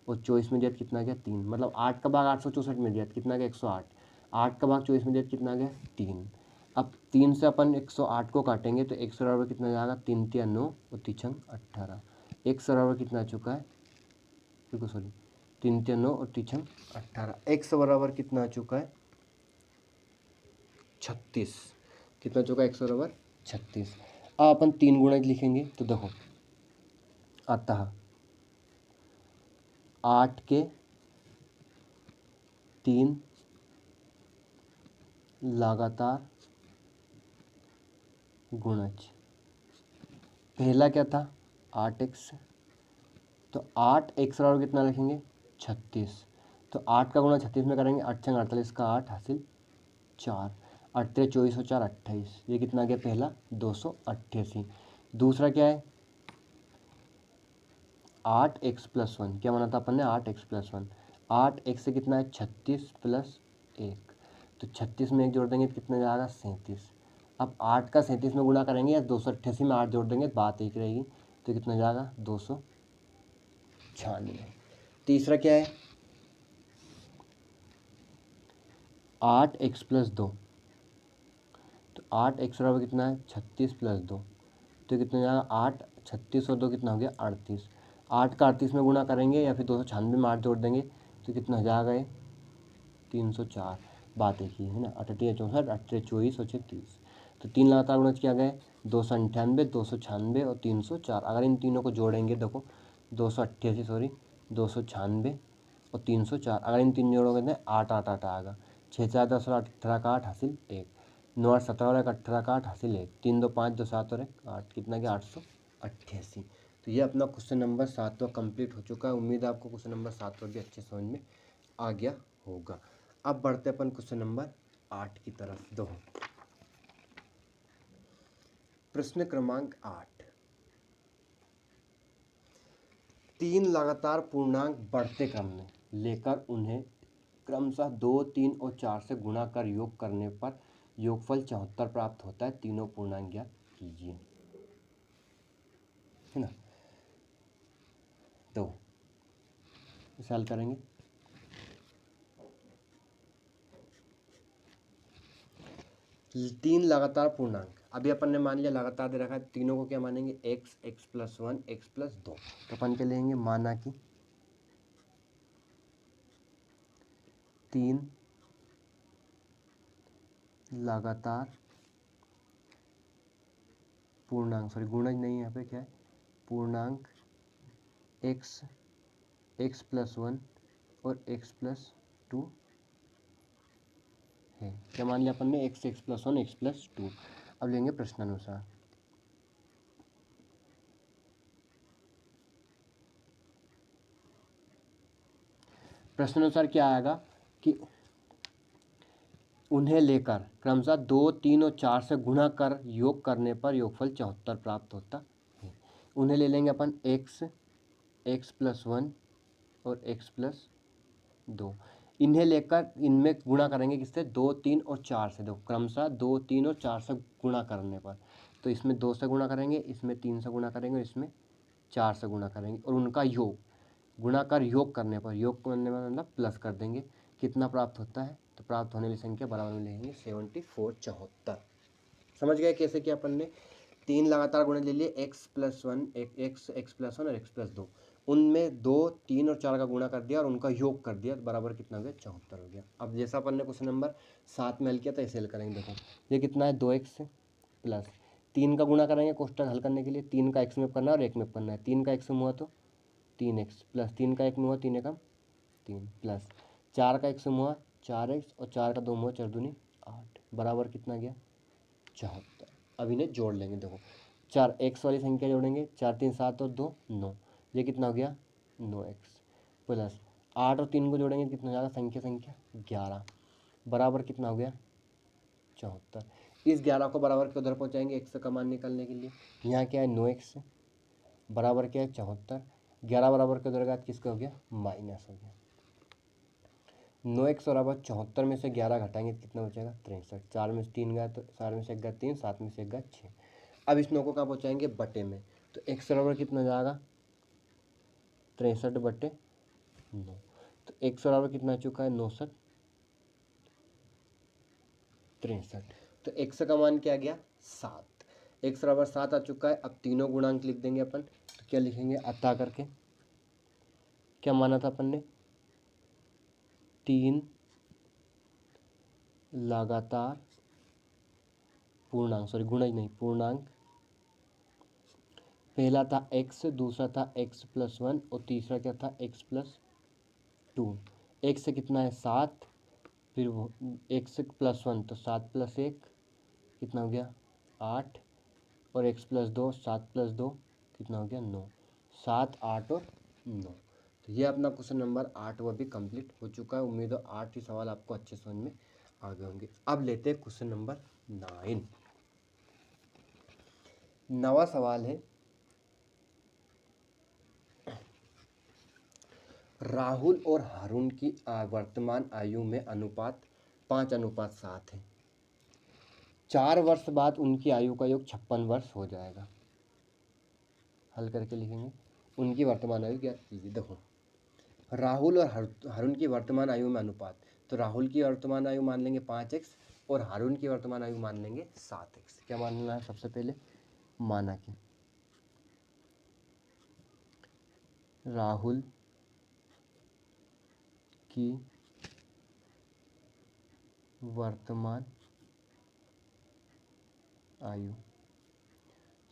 और 24 में दिया कितना गया 3, मतलब 8 का भाग 864 में दिया कितना गया 108। 8 का भाग 24 में दिया कितना गया 3। अब 3 से अपन 108 को काटेंगे तो 1 बराबर कितना जाएगा 3 3 9 और 3 18। 1 बराबर कितना आ चुका है, देखो सॉरी 3 3 9 और 3 18। 1 बराबर कितना आ चुका है 36। कितना चुका है 1 बराबर 36। अब अपन 3 गुणज लिखेंगे तो देखो अतः 8 के 3 लगातार गुणज। पहला क्या था 8x, तो 8x बराबर कितना लिखेंगे 36। तो 8 का गुणा 36 में करेंगे, 8 छंग 48 का 8 हासिल 4, 8 3 24 और 4 28, ये कितना आ गया पहला 288। दूसरा क्या है 8x + 1, क्या माना था अपन ने 8x + 1। 8x से कितना है 36 + 1, तो 36 में 1 जोड़ देंगे तो कितना जाएगा 37। अब 8 का 37 में गुणा करेंगे या 288 में 8 जोड़ देंगे बात एक रहेगी, तो कितना जाएगा 296। तीसरा क्या है 8x + 2, तो 8x बराबर कितना है 36 + 2, तो कितना जाएगा 8, 36 और 2 कितना हो गया 38। 8 का 38 में गुणा करेंगे या फिर 296 में 8 जोड़ देंगे तो कितना हो जाएगा ये 304। बात एक ही है ना, 8 8 64, 8 24 और 30। तो 3 लगातार गुणज किया गया 298, 296 और 304। अगर इन तीनों को जोड़ेंगे देखो 288 सॉरी 296 और 304, अगर इन तीन जोड़ोगे तो 8 8 8 आएगा। 6 4 10 और 18 का 8 हासिल 1, 9 8 17 और 18 का 8 हासिल 1, 3 2 5 2 7 और 1 8, कितना गया 888। तो ये अपना क्वेश्चन नंबर 7वां कंप्लीट हो चुका है। उम्मीद है आपको क्वेश्चन नंबर 7वां भी अच्छे समझ में आ गया होगा। अब बढ़ते अपन क्वेश्चन नंबर 8 की तरफ। दो प्रश्न क्रमांक 8, 3 लगातार पूर्णांक बढ़ते क्रम में लेकर उन्हें क्रमशः 2 3 और 4 से गुणा कर योग करने पर योगफल 74 प्राप्त होता है। तीनों पूर्णांक ज्ञात कीजिए, है ना। तो इसे हल करेंगे। तीन लगातार पूर्णांक अभी अपन ने मान लिया लगातार दे रखा है, तीनों को क्या मानेंगे x x + 1 x + 2। तो अपन क्या लेंगे, माना कि 3 लगातार पूर्णांक, सॉरी गुणज नहीं है यहाँ पे, क्या है पूर्णांक x x + 1 और x + 2 है। क्या मान लिया अपन ने x x + 1 x + 2। अब लेंगे प्रश्नानुसार। प्रश्नानुसार क्या आएगा कि उन्हें लेकर क्रमशः 2 3 और 4 से गुणा कर योग करने पर योगफल 74 प्राप्त होता है। उन्हें ले लेंगे अपन x x + 1 और x + 2। इन्हें लेकर इनमें गुणा करेंगे किससे 2 3 और 4 से। दो क्रमशः 2 3 और 4 से गुणा करने पर, तो इसमें 2 से गुणा करेंगे, इसमें 3 से गुणा करेंगे और इसमें 4 से गुणा करेंगे और उनका योग गुणा कर योग करने पर, योग करने में मतलब प्लस कर देंगे, कितना प्राप्त होता है, तो प्राप्त होने वाली संख्या बराबर में लिखेंगे 74 74। समझ गए कैसे कि अपन ने 3 लगातार गुणे ले लिए x + 1 x x + 1 और x + 2, उनमें 2 3 और 4 का गुणा कर दिया और उनका योग कर दिया, बराबर कितना हो गया 74 हो गया। अब जैसा अपन ने क्वेश्चन नंबर 7 में हल किया था ऐसे हल करेंगे। देखो ये कितना है 2x + 3 का गुणा करेंगे कोष्टक हल करने के लिए, 3 का x में करना है और 1 में करना है। 3 का x में हुआ तो 3x + 3 का 1 में हुआ 3 एकम 3 प्लस 4 का 1 में हुआ 4x और 4 का 2 में हुआ 4 दूनी 8, बराबर कितना गया 74। अब इन्हें जोड़ लेंगे। देखो 4 x वाली संख्या जोड़ेंगे, 4 3 7 और 2 9, ये कितना हो गया 9x प्लस 8 और 3 को जोड़ेंगे कितना हो जाएगा संख्या संख्या 11, बराबर कितना हो गया 74। इस 11 को बराबर के उधर पहुँचाएंगे x का मान निकालने के लिए। यहाँ क्या है 9x बराबर क्या है 74। 11 बराबर का दुर्घात किसका हो गया, माइनस हो गया। 9x बराबर 74 में से 11 घटाएंगे तो कितना बचेगा 63। 4 में से 3 गया तो 4 में से 1 गया 3, 7 में से 1 गया 6। अब इस 9 को कहाँ पहुँचाएंगे, बटे में, तो x बराबर कितना जाएगा 63 बटे 9। तो x बराबर कितना आ चुका है 69 63। तो x का मान क्या आ गया 7। x बराबर 7 आ चुका है। अब तीनों गुणांक लिख देंगे अपन। तो क्या लिखेंगे, अतः करके क्या माना था अपन ने, 3 लगातार पूर्णांक, सॉरी गुणज नहीं पूर्णांक। पहला था x, दूसरा था x+1 और तीसरा क्या था x+2। x कितना है 7, फिर वो x+1 तो 7+1 कितना हो गया 8, और x+2 7+2 कितना हो गया 9। 7, 8 और 9। तो ये अपना क्वेश्चन नंबर 8 वह भी कंप्लीट हो चुका है। उम्मीद है 8 ही सवाल आपको अच्छे समझ में आ गए होंगे। अब लेते हैं क्वेश्चन नंबर 9। नवा सवाल है, राहुल और हारून की वर्तमान आयु में अनुपात 5:7 है। 4 वर्ष बाद उनकी आयु का योग 56 वर्ष हो जाएगा। हल करके लिखेंगे, उनकी वर्तमान आयु क्या कीजिए। देखो, राहुल और हारून की वर्तमान आयु में अनुपात, तो राहुल की वर्तमान आयु मान लेंगे 5x और हारून की वर्तमान आयु मान लेंगे 7x। क्या मानना है, सबसे पहले माना कि राहुल की वर्तमान आयु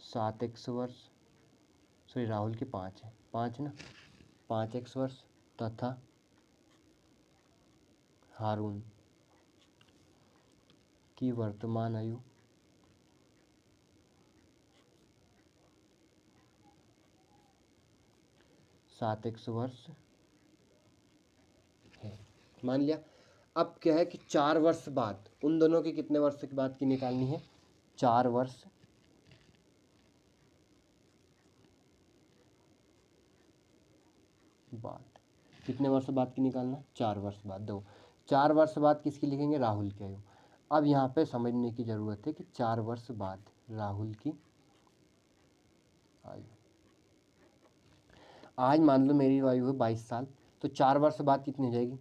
7x वर्ष, सॉरी राहुल की 5 है, 5 ना, 5x वर्ष, तथा हारून की वर्तमान आयु 7x वर्ष है, मान लिया। अब क्या है कि 4 वर्ष बाद उन दोनों की कितने वर्ष के बाद की निकालनी है, 4 वर्ष बाद, कितने वर्ष बाद की निकालना, 4 वर्ष बाद। दो 4 वर्ष बाद किसकी लिखेंगे, राहुल की आयु। अब यहाँ पे समझने की ज़रूरत है कि 4 वर्ष बाद राहुल की आयु, आज मान लो मेरी आयु है 22 साल, तो 4 वर्ष बाद कितनी हो जाएगी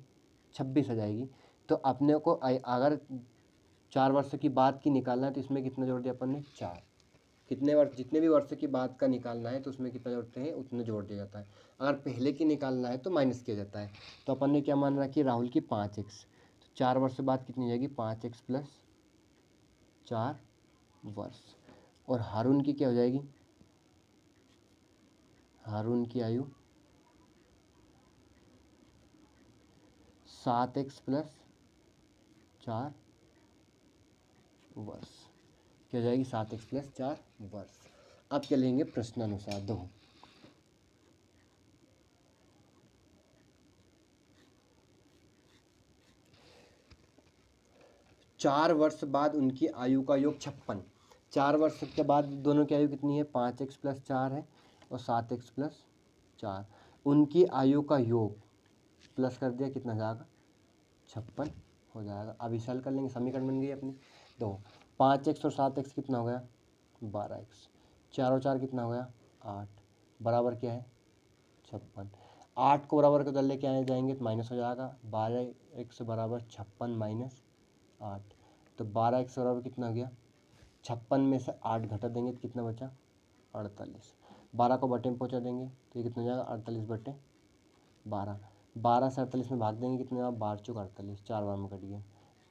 26 हो जाएगी। तो अपने को अगर 4 वर्ष की बाद की निकालना है तो इसमें कितना जोड़ दिया अपन ने 4। कितने वर्ष, जितने भी वर्ष की बाद का निकालना है तो उसमें कितना जोड़ते हैं उतने जोड़ दिया जाता है। अगर पहले की निकालना है तो माइनस किया जाता है। तो अपन ने क्या मान रखा कि राहुल की 5x, तो 4 वर्ष बाद कितनी हो जाएगी 5x + 4 वर्ष। और हारून की क्या हो जाएगी, हारून की आयु 7x + 4 वर्ष, क्या हो जाएगी 7x + 4 वर्ष। अब क्या लेंगे प्रश्नानुसार। दो 4 वर्ष बाद उनकी आयु का योग 56। 4 वर्ष के बाद दोनों की आयु कितनी है 5x + 4 है और 7x + 4। उनकी आयु का योग प्लस कर दिया, कितना जाएगा 56 हो जाएगा। अब इसे हल कर लेंगे, समीकरण बन गई अपनी। तो 5x और 7x कितना हो गया 12x, 4 और 4 कितना हो गया 8, बराबर क्या है 56। 8 को बराबर को लेके आए जाएंगे तो माइनस हो जाएगा, 12x बराबर 56 - 8, तो 12x बराबर कितना हो गया 56 में से 8 घटा देंगे तो कितना बचा 48। 12 को बटे में पहुँचा देंगे तो ये कितना हो जाएगा 48 बटे 12। 12 से 48 में भाग देंगे कितना, 12 चौक 48, 4 बार में कट गया।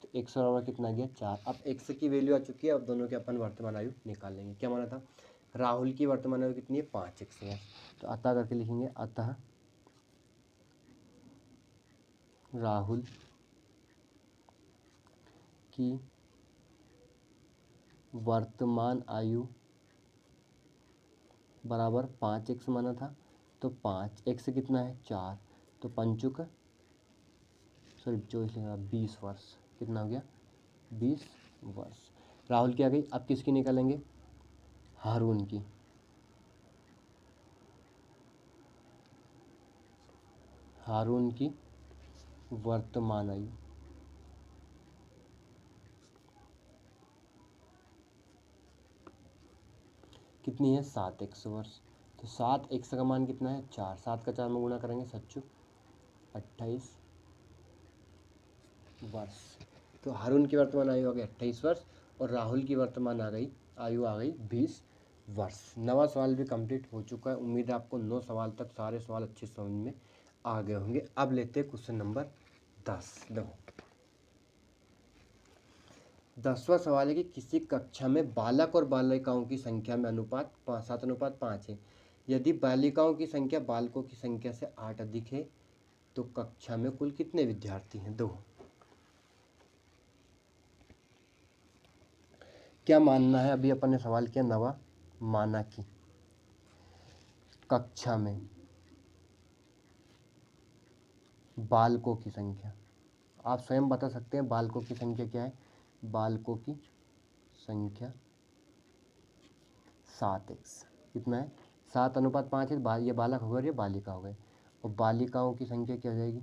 तो x बराबर कितना गया 4। अब x की वैल्यू आ चुकी है। अब दोनों के अपन वर्तमान आयु निकाल लेंगे। क्या माना था, राहुल की वर्तमान आयु कितनी है 5x है। तो अतः करके लिखेंगे, अतः राहुल की वर्तमान आयु बराबर 5x माना था, तो 5x कितना है 4, तो पंचुक सॉरी 20 वर्ष, कितना हो गया 20 वर्ष। राहुल की आ गई। अब किसकी निकालेंगे, हारून की। हारून की वर्तमान आयु कितनी है? 7x वर्ष। तो 7x का मान कितना है? 4। 7 का 4 में गुणा करेंगे 28 वर्ष। तो हारून की वर्तमान आयु आ गई 28 वर्ष और राहुल की वर्तमान आयु आ गई 20 वर्ष। 9वां सवाल भी कंप्लीट हो चुका है। उम्मीद है आपको 9 सवाल तक सारे सवाल अच्छे समझ में आ गए होंगे। अब लेते हैं क्वेश्चन नंबर 10। देखो 10वां सवाल है कि किसी कक्षा में बालक और बालिकाओं की संख्या में अनुपात 7:5 है। यदि बालिकाओं की संख्या बालकों की संख्या से 8 अधिक है तो कक्षा में कुल कितने विद्यार्थी हैं? दो क्या मानना है? अभी अपन ने सवाल किया नवा, माना कि कक्षा में बालकों की संख्या, आप स्वयं बता सकते हैं बालकों की संख्या क्या है। बालकों की संख्या 7x कितना है? 7:5 है। ये बालक हो गए, ये बालिका हो गए। और बालिकाओं की संख्या क्या हो जाएगी?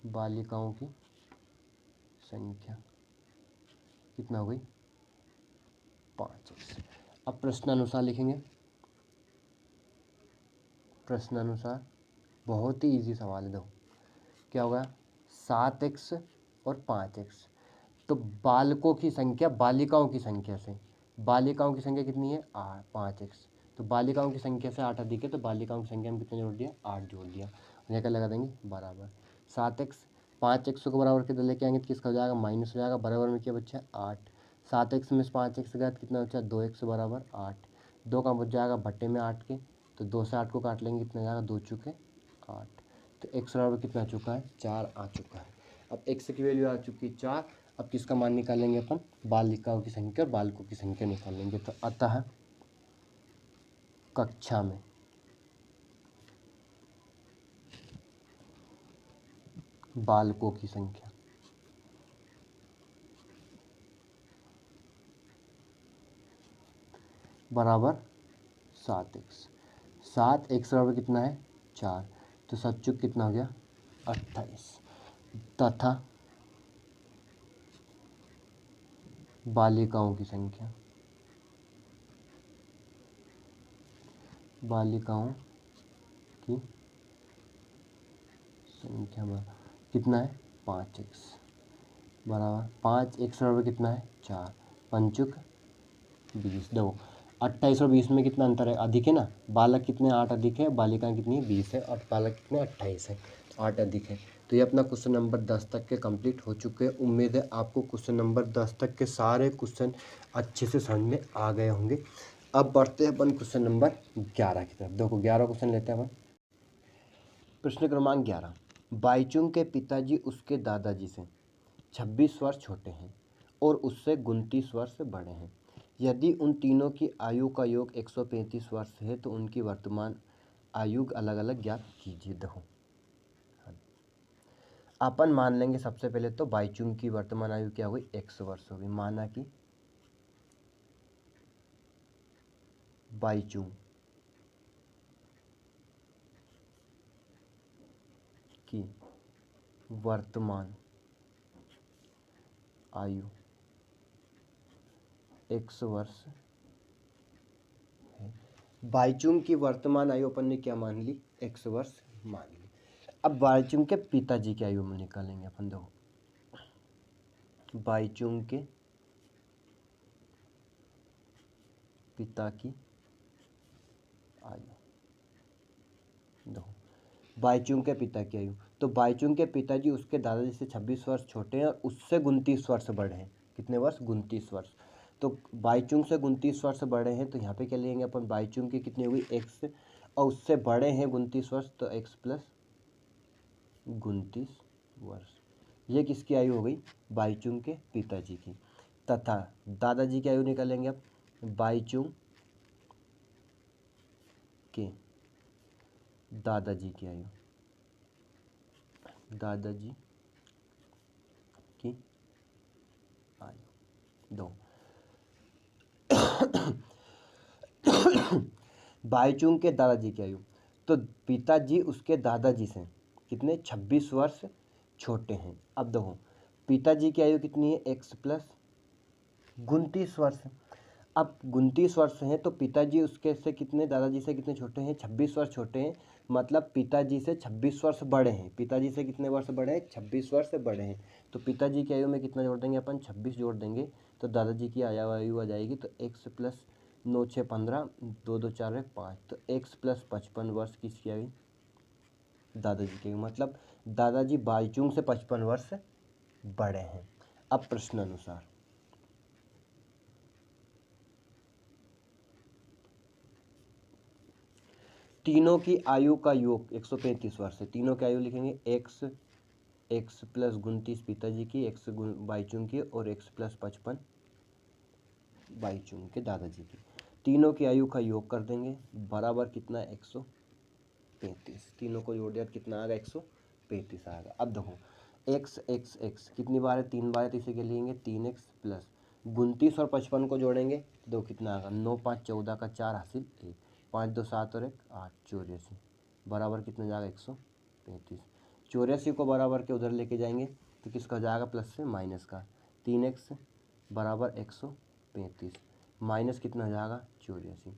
बालिकाओं की संख्या कितना हो गई? 5x। अब प्रश्नानुसार लिखेंगे। प्रश्नानुसार बहुत ही इजी सवाल है। देखो क्या होगा? 7x और 5x। तो बालकों की संख्या बालिकाओं की संख्या से, बालिकाओं की संख्या कितनी है? 5x। तो बालिकाओं की संख्या से 8 अधिक है तो बालिकाओं की संख्या में कितने जोड़ दिया? 8 जोड़ दिया। और क्या लगा देंगे? बराबर 7x। 5x को बराबर कितना लेके आएंगे तो किसका हो जाएगा? माइनस हो जाएगा। बराबर में क्या बच्चा? 8। 7x में 5x गया तो कितना बच्चा? 2x बराबर 8। 2 का बच जाएगा बट्टे में 8 के, तो 2 से 8 को काट लेंगे, कितना जाएगा? 2 चुके 8। तो x बराबर कितना आ चुका है? 4 आ चुका है। अब x की वैल्यू आ चुकी है 4। अब किसका मान निकालेंगे अपन? बालिकाओं की संख्या और बालकों की संख्या निकालेंगे। तो अतः कक्षा में बालकों की संख्या बराबर 7x। 7x बराबर कितना है? 4। तो 7 चुक कितना हो गया? 28। तथा बालिकाओं की संख्या, बालिकाओं की संख्या बराबर कितना है? 5x बराबर 5x बराबर कितना है? 4। पंचुक 20। देखो 28 और 20 में कितना अंतर है? अधिक है ना। बालक कितने? 8 अधिक है। बालिका कितनी है? 20 है। और बालक कितने? 28 है। 8 अधिक है। तो ये अपना क्वेश्चन नंबर 10 तक के कंप्लीट हो चुके हैं। उम्मीद है आपको क्वेश्चन नंबर 10 तक के सारे क्वेश्चन अच्छे से समझ में आ गए होंगे। अब बढ़ते हैं अपन क्वेश्चन नंबर 11 की तरफ। देखो 11 क्वेश्चन लेते हैं अपन। प्रश्न क्रमांक 11। बाईचुंग के पिताजी उसके दादाजी से 26 वर्ष छोटे हैं और उससे 29 वर्ष बड़े हैं। यदि उन तीनों की आयु का योग 135 वर्ष है तो उनकी वर्तमान आयु अलग अलग ज्ञात कीजिए। देखो अपन मान लेंगे सबसे पहले तो बाईचुंग की वर्तमान आयु क्या हुई? 100 वर्ष होगी। माना कि बाईचुंग की वर्तमान आयु 100 वर्ष है। बाईचुंग की वर्तमान आयु अपन ने क्या मान ली? 100 वर्ष मान ली। अब बाईचुंग के पिताजी की आयु में निकालेंगे अपन। देखो बाईचुंग के पिता की आयु, देखो बाईचुंग के पिता की आयु, तो बाईचुंग के पिताजी उसके दादाजी से 26 वर्ष छोटे हैं और उससे 29 वर्ष बड़े हैं। कितने वर्ष? 29 वर्ष। तो बाईचुंग से 29 वर्ष बड़े हैं तो यहाँ पे क्या लेंगे अपन? बाईचुंग की कितनी हुई? x, और उससे बड़े हैं 29 वर्ष तो x प्लस 29 वर्ष। ये किसकी आयु हो गई? बाईचुंग के पिताजी की। तथा दादाजी की आयु निकालेंगे अब। बाईचुंग के दादाजी की आयु, दादाजी की आयु दो। बाईचुंग के दादाजी की आयु, तो पिताजी उसके दादाजी से कितने 26 वर्ष छोटे हैं। अब देखो पिताजी की आयु कितनी है x प्लस 29 वर्ष। अब 29 वर्ष हैं तो पिताजी उसके से कितने दादाजी से कितने छोटे हैं 26 वर्ष छोटे हैं, मतलब पिताजी से 26 वर्ष बड़े हैं। पिताजी से कितने वर्ष बड़े हैं 26 वर्ष बड़े हैं। तो पिताजी की आयु में कितना जोड़ देंगे अपन 26 जोड़ देंगे तो दादाजी की आयु आ जाएगी। तो x प्लस 9 6 15 2 2 4 5, तो x प्लस 55 वर्ष किसकी आई दादाजी की। मतलब दादाजी बाईचुंग से 55 वर्ष बड़े हैं। अब प्रश्न अनुसार तीनों की आयु का योग 135 वर्ष है। तीनों की आयु लिखेंगे x प्लस 29 पिताजी की, x बाईचुंग की और x प्लस 55 बाईचुंग के दादाजी की। तीनों की आयु का योग कर देंगे बराबर कितना है 135। तीनों को जोड़ दिया कितना आएगा 135 आएगा। अब देखो x कितनी बार है 3 बार है तो इसे क्या लिखेंगे 3x प्लस 29 और 55 को जोड़ेंगे तो देखो कितना आएगा 9 5 14 का 4 हासिल 1, 5 2 7 और 1 8 84 बराबर कितना जाएगा 135। 84 को बराबर के उधर लेके जाएंगे तो किसका जाएगा प्लस से माइनस का। 3x बराबर 135 माइनस कितना हो जाएगा 84।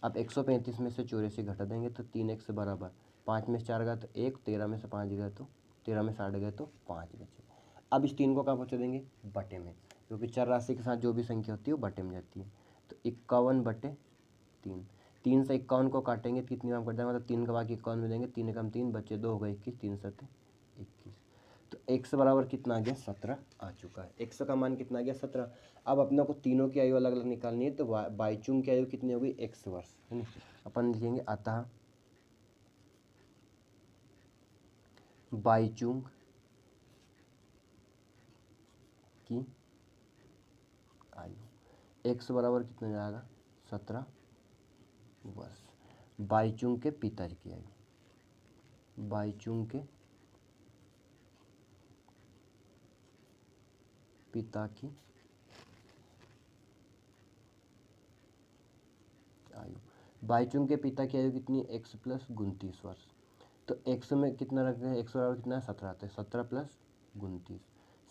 अब 135 में से 84 घटा देंगे तो 3x बराबर 5 में से 4 गया तो 1, 13 में से 5 गया तो 13 में से 8 गए तो 5 बचे। अब इस 3 को कहाँ पहुँचा देंगे बटे में, क्योंकि चर राशि के साथ जो भी संख्या होती है वो बटे में जाती है। तो 51/3, 3 से 51 को काटेंगे तो कितनी काम कट जाएगा, मतलब 3 का बाकी 51 में देंगे, 3 एकम 3 बचे 2 हो गए 21, 3 7 21। तो x बराबर कितना आ गया 17 आ चुका है। x का मान कितना आ गया 17। अब अपने को तीनों की आयु अलग अलग निकालनी है तो बाईचुंग की आयु कितनी होगी x वर्ष है ना। अपन लिखेंगे अतः बाईचुंग की आयु x बराबर कितना जाएगा 17 वर्ष। बाईचुंग के पिताजी की आयु, बाईचुंग के पिता की आयु, बाईचुंग के पिता की आयु कितनी है x प्लस 29 वर्ष। तो x में कितना रखते हैं x बराबर कितना है 17 आते हैं, 17 प्लस 29,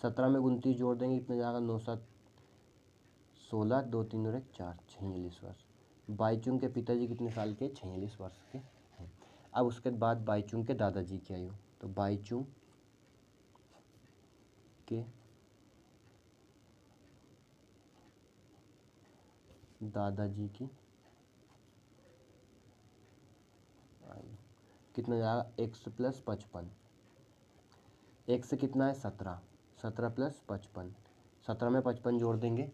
17 में 29 जोड़ देंगे कितना जाएगा 9 7 16 2 3 और 1 4 46 वर्ष। बाईचुंग के पिताजी कितने साल के 46 वर्ष के हैं। अब उसके बाद बाईचुंग के दादाजी की आयु, तो बाईचुंग के दादाजी की आयु कितना जाएगा x प्लस 55, x कितना है 17, 17 प्लस 55, 17 में 55 जोड़ देंगे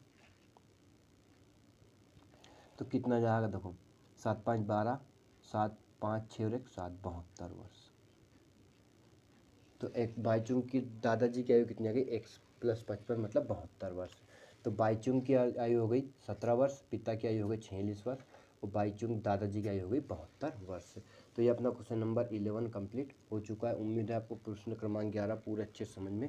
तो कितना जाएगा देखो 7 5 12, 7 5 6 और 1 7 72 वर्ष। तो एक बाईचुंग की दादाजी की आयु कितनी आ गई x प्लस 55 मतलब 72 वर्ष। तो बाईचुंग की आयु हो गई 17 वर्ष, पिता की आयु हो गई 46 वर्ष और बाईचुंग दादाजी की आयु हो गई 72 वर्ष। तो ये अपना क्वेश्चन नंबर 11 कंप्लीट हो चुका है। उम्मीद है आपको प्रश्न क्रमांक 11 पूरे अच्छे समझ में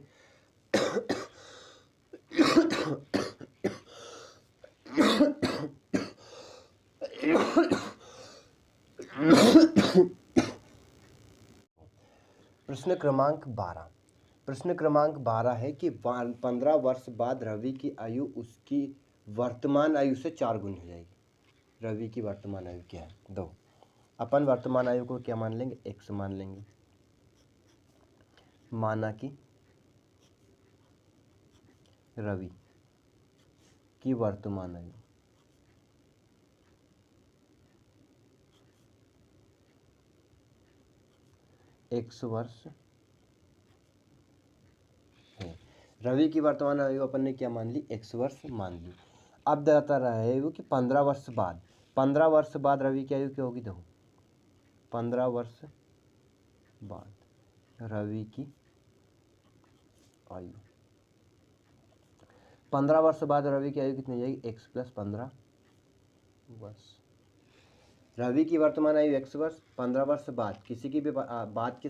प्रश्न क्रमांक 12, प्रश्न क्रमांक 12 है कि 15 वर्ष बाद रवि की आयु उसकी वर्तमान आयु से 4 गुनी हो जाएगी। रवि की वर्तमान आयु क्या है दो, अपन वर्तमान आयु को क्या मान लेंगे x मान लेंगे, माना कि रवि की वर्तमान आयु x वर्ष है। रवि की वर्तमान आयु अपन ने क्या मान ली x वर्ष मान ली। अब बता रहा है वो कि 15 वर्ष बाद, 15 वर्ष बाद रवि की आयु क्या होगी देखो, 15 वर्ष बाद रवि की आयु, 15 वर्ष बाद रवि की आयु कितनी जाएगी x प्लस 15 वर्ष। रवि की वर्तमान आयु x वर्ष, 15 वर्ष बाद किसी की भी बाद की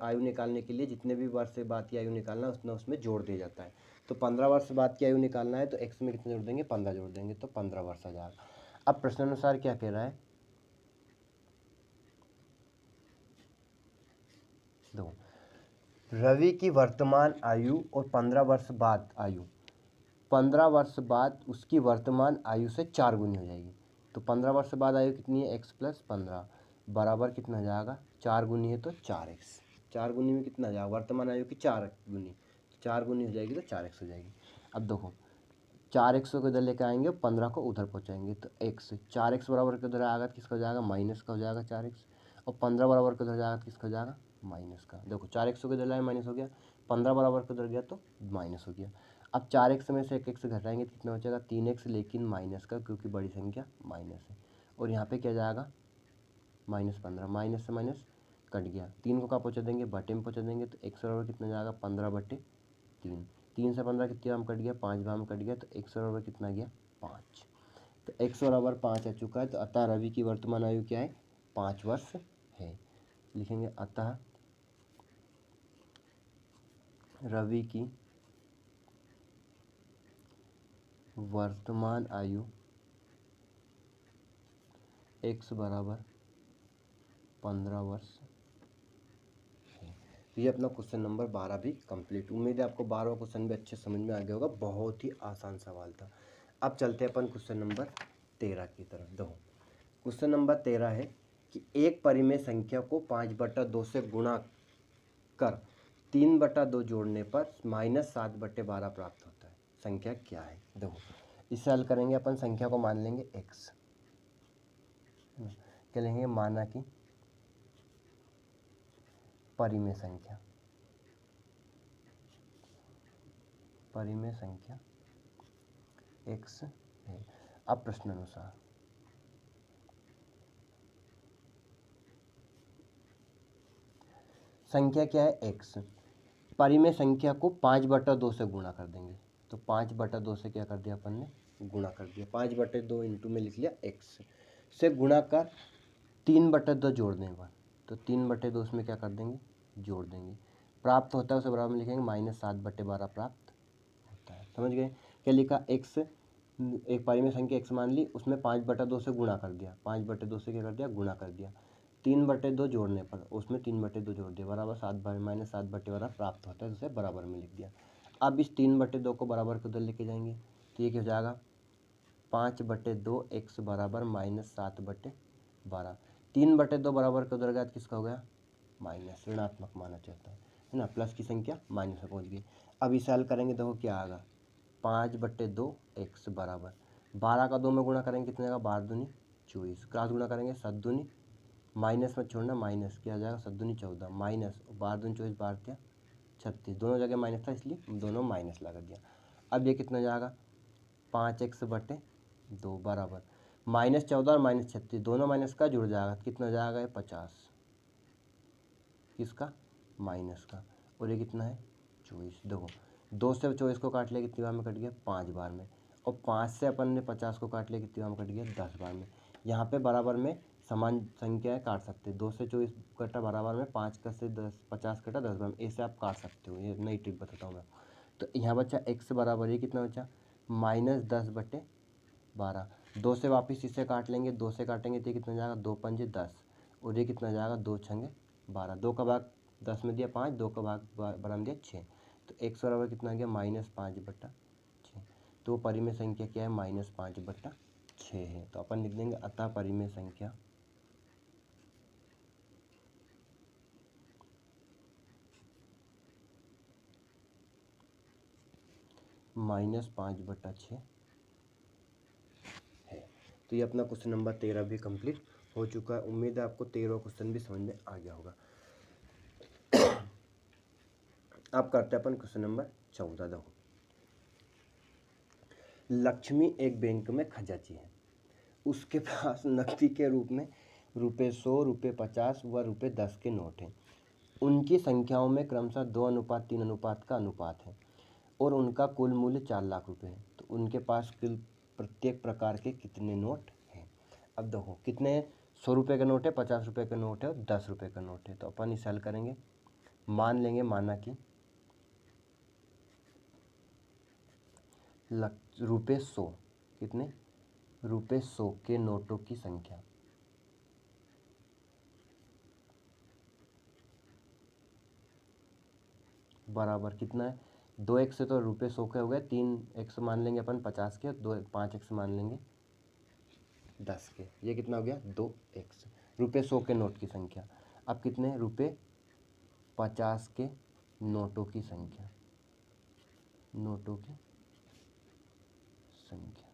आयु निकालने के लिए जितने भी वर्ष से बाद की आयु निकालना है उतना उसमें जोड़ दिया जाता है। तो 15 वर्ष बाद की आयु निकालना है तो x में कितने जोड़ देंगे 15 जोड़ देंगे तो 15 वर्ष आ जाएगा। अब प्रश्नानुसार क्या कह रहा है दो, रवि की वर्तमान आयु और 15 वर्ष बाद आयु, 15 वर्ष बाद उसकी वर्तमान आयु से 4 गुनी हो जाएगी। तो 15 वर्ष बाद आयु कितनी है, x + 15 बराबर कितना हो जाएगा, 4 गुनी है तो 4x, 4 गुनी में कितना हो जाएगा, वर्तमान आयु की 4 गुनी, तो 4 गुनी हो जाएगी तो 4x हो जाएगी। अब देखो 4x को इधर लेकर आएंगे, 15 को उधर पहुँचाएंगे तो x, 4x बराबर के उधर आएगा तो किसका हो जाएगा, माइनस का हो जाएगा 4x, और 15 बराबर के उधर जाएगा तो किसका हो जाएगा, माइनस का। देखो 4x को इधर लाए माइनस हो गया, 15 बराबर के उधर गया तो माइनस हो गया। अब 4x में से 1x घटाएंगे तो कितना बचेगा, 3x, लेकिन माइनस का, क्योंकि बड़ी संख्या माइनस है। और यहाँ पे क्या जाएगा, -15, माइनस से माइनस कट गया, 3 को कहाँ पहुँचा देंगे, बटे में पहुँचा देंगे, तो x बराबर कितना जाएगा, 15/3, 3 से 15 कितने बार कट गया, 5 बार में कट गया, तो x बराबर कितना गया, 5। तो x बराबर 5 आ चुका है। तो अतः रवि की वर्तमान आयु क्या है, 5 वर्ष है। लिखेंगे अतः रवि की वर्तमान आयु x बराबर 15 वर्ष है। तो ये अपना क्वेश्चन नंबर 12 भी कंप्लीट। उम्मीद है आपको 12वां क्वेश्चन भी अच्छे समझ में आ गया होगा, बहुत ही आसान सवाल था। अब चलते हैं अपन क्वेश्चन नंबर 13 की तरफ। देखो क्वेश्चन नंबर 13 है कि एक परिमेय संख्या को 5/2 से गुणा कर 3/2 जोड़ने पर -7/12 प्राप्त होता है, संख्या क्या है। देखो इसे हल करेंगे अपन, संख्या को मान लेंगे x, क्या लेंगे, माना कि परिमेय संख्या, परिमेय संख्या x है। अब प्रश्न अनुसार संख्या क्या है, x, परिमेय संख्या को 5/2 से गुणा कर देंगे। तो 5/2 से क्या कर दिया अपन ने, गुणा कर दिया, 5/2 इंटू में लिख लिया x से गुणा कर 3/2 जोड़ने पर, तो 3/2 उसमें क्या कर देंगे, जोड़ देंगे, प्राप्त होता है उसे बराबर में लिखेंगे -7/12 प्राप्त होता है। समझ गए, क्या लिखा, x, एक परिमेय संख्या x मान ली, उसमें 5/2 से गुणा कर दिया, 5/2 से क्या कर दिया, गुणा कर दिया, 3/2 जोड़ने पर उसमें 3/2 जोड़ दिया, बराबर -7/12 प्राप्त होता है, उसे बराबर में लिख दिया। अब इस 3/2 को बराबर के उधर लेके जाएंगे तो ये क्या हो जाएगा, 5/2 x बराबर -7/12, 3/2 बराबर के उधर गया तो किसका हो गया, माइनस, ऋणात्मक माना चाहता है ना, प्लस की संख्या माइनस में पहुँच गई। अब इसे हल करेंगे, देखो क्या आएगा, 5/2 x बराबर 12 का 2 में गुणा करेंगे कितने आएगा, 12 दूनी 24, क्रॉस गुणा करेंगे 7 दूनी, माइनस में छोड़ना, माइनस क्या आ जाएगा, 7 दूनी 14, माइनस 12 दूनी 24, 12 36, दोनों जगह माइनस था इसलिए दोनों माइनस लगा दिया। अब ये कितना जाएगा, 5x/2 बराबर -14 और -36, दोनों माइनस का जुड़ जाएगा, कितना हो जाएगा, ये 50, किसका, माइनस का, और ये कितना है 24। देखो 2 से 24 को काट लिया, कितनी बार में कट गया, 5 बार में, और 5 से अपन ने 50 को काट लिया, कितनी बार में कट गया, 10 बार में। यहाँ पे बराबर में समान संख्याएं काट सकते हैं, 2 से 24 कटा बराबर में, 5 का से 10, 50 कटा 10 बार में, ऐसे आप काट सकते हो, ये नई ट्रिक बताता हूँ मैं। तो यहाँ बच्चा x बराबर, ये कितना बचा, -10/12, 2 से वापस इसे काट लेंगे, 2 से काटेंगे तो ये कितना जाएगा, 2 पंजे 10, और ये कितना जाएगा, 2 छंगे 12, 2 का भाग 10 में दिया 5, 2 का भाग 12 में दिया 6, तो x बराबर कितना आ गया, -5/6। तो परिमेय संख्या क्या है, -5/6 है। तो अपन लिख देंगे अतः परिमेय संख्या -5/6 है। तो ये अपना क्वेश्चन नंबर 13 भी कंप्लीट हो चुका है। उम्मीद है आपको 13वां क्वेश्चन भी समझ में आ गया होगा। अब करते हैं अपन क्वेश्चन नंबर 14। देखो लक्ष्मी एक बैंक में खजांची है, उसके पास नकदी के रूप में ₹100, ₹50 व ₹10 के नोट हैं। उनकी संख्याओं में क्रमशः 2:3 का अनुपात है और उनका कुल मूल्य 4 लाख रुपए है। तो उनके पास कुल प्रत्येक प्रकार के कितने नोट हैं। अब देखो कितने, 100 रुपये का नोट है, 50 रुपये का नोट है और 10 रुपये का नोट है। तो अपन इसे हल करेंगे, मान लेंगे, माना कि ₹100, कितने, ₹100 के नोटों की संख्या बराबर कितना है, 2x से तो रुपये 100 के हो गए, 3x मान लेंगे अपन 50 के, 5x मान लेंगे 10 के, ये कितना हो गया 2x, रुपये 100 के नोट की संख्या। अब कितने रुपये 50 के नोटों की संख्या, नोटों की संख्या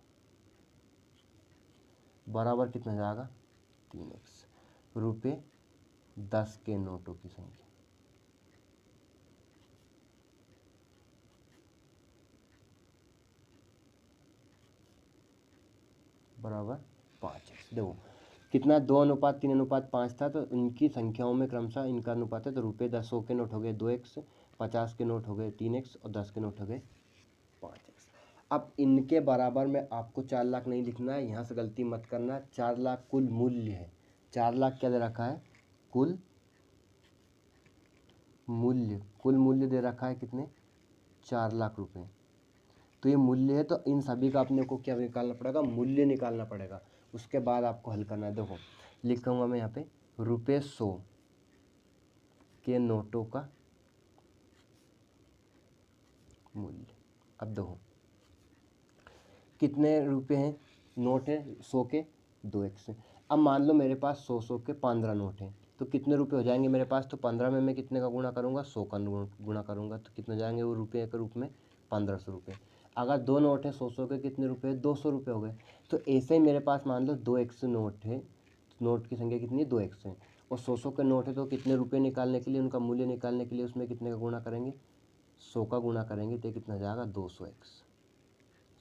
बराबर कितना जाएगा 3x, रुपये 10 के नोटों की संख्या बराबर 5x। देखो कितना 2:3:5 था, तो इनकी संख्याओं में क्रमशः इनका अनुपात है, तो रुपये 10 100 के नोट हो गए 2x, 50 के नोट हो गए 3x और 10 के नोट हो गए 5x। अब इनके बराबर में आपको 4 लाख नहीं लिखना है, यहाँ से गलती मत करना, 4 लाख कुल मूल्य है, 4 लाख क्या दे रखा है, कुल मूल्य दे रखा है कितने 4 लाख रुपए। तो ये मूल्य है, तो इन सभी का अपने को क्या निकालना पड़ेगा, मूल्य निकालना पड़ेगा, उसके बाद आपको हल करना है। देखो लिखूंगा मैं यहाँ पे रुपये 100 के नोटों का मूल्य। अब देखो कितने रुपए हैं, नोट है 100 के 2x। अब मान लो मेरे पास 100 के 15 नोट हैं, तो कितने रुपए हो जाएंगे मेरे पास, तो 15 में मैं कितने का गुणा करूँगा, 100 का गुणा करूँगा, तो कितने जाएंगे वो रुपये के रूप में 1500 रुपये। अगर 2 नोट है 100 के कितने रुपये, 200 रुपये हो गए। तो ऐसे ही मेरे पास मान लो 2x नोट है, नोट की संख्या कितनी है 2x है, और 100 के नोट है, तो कितने रुपये निकालने के लिए, उनका मूल्य निकालने के लिए उसमें कितने का गुणा करेंगे, 100 का गुणा करेंगे, तो कितना जाएगा 200x।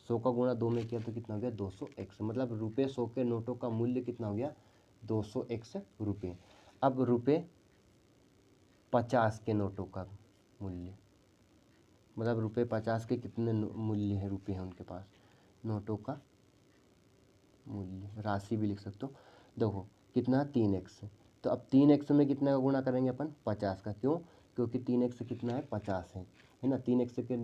100 का गुणा 2 में किया तो कितना हो गया 200x, मतलब रुपये 100 के नोटों का मूल्य कितना हो गया 200x रुपये। अब रुपये 50 के नोटों का मूल्य, मतलब रुपये 50 के कितने मूल्य है, रुपये हैं उनके पास, नोटों का मूल्य, राशि भी लिख सकते हो। देखो कितना 3x, तो अब 3x में कितने का गुणा करेंगे अपन 50 का, क्यों, क्योंकि 3x कितना है 50 है ना, 3x के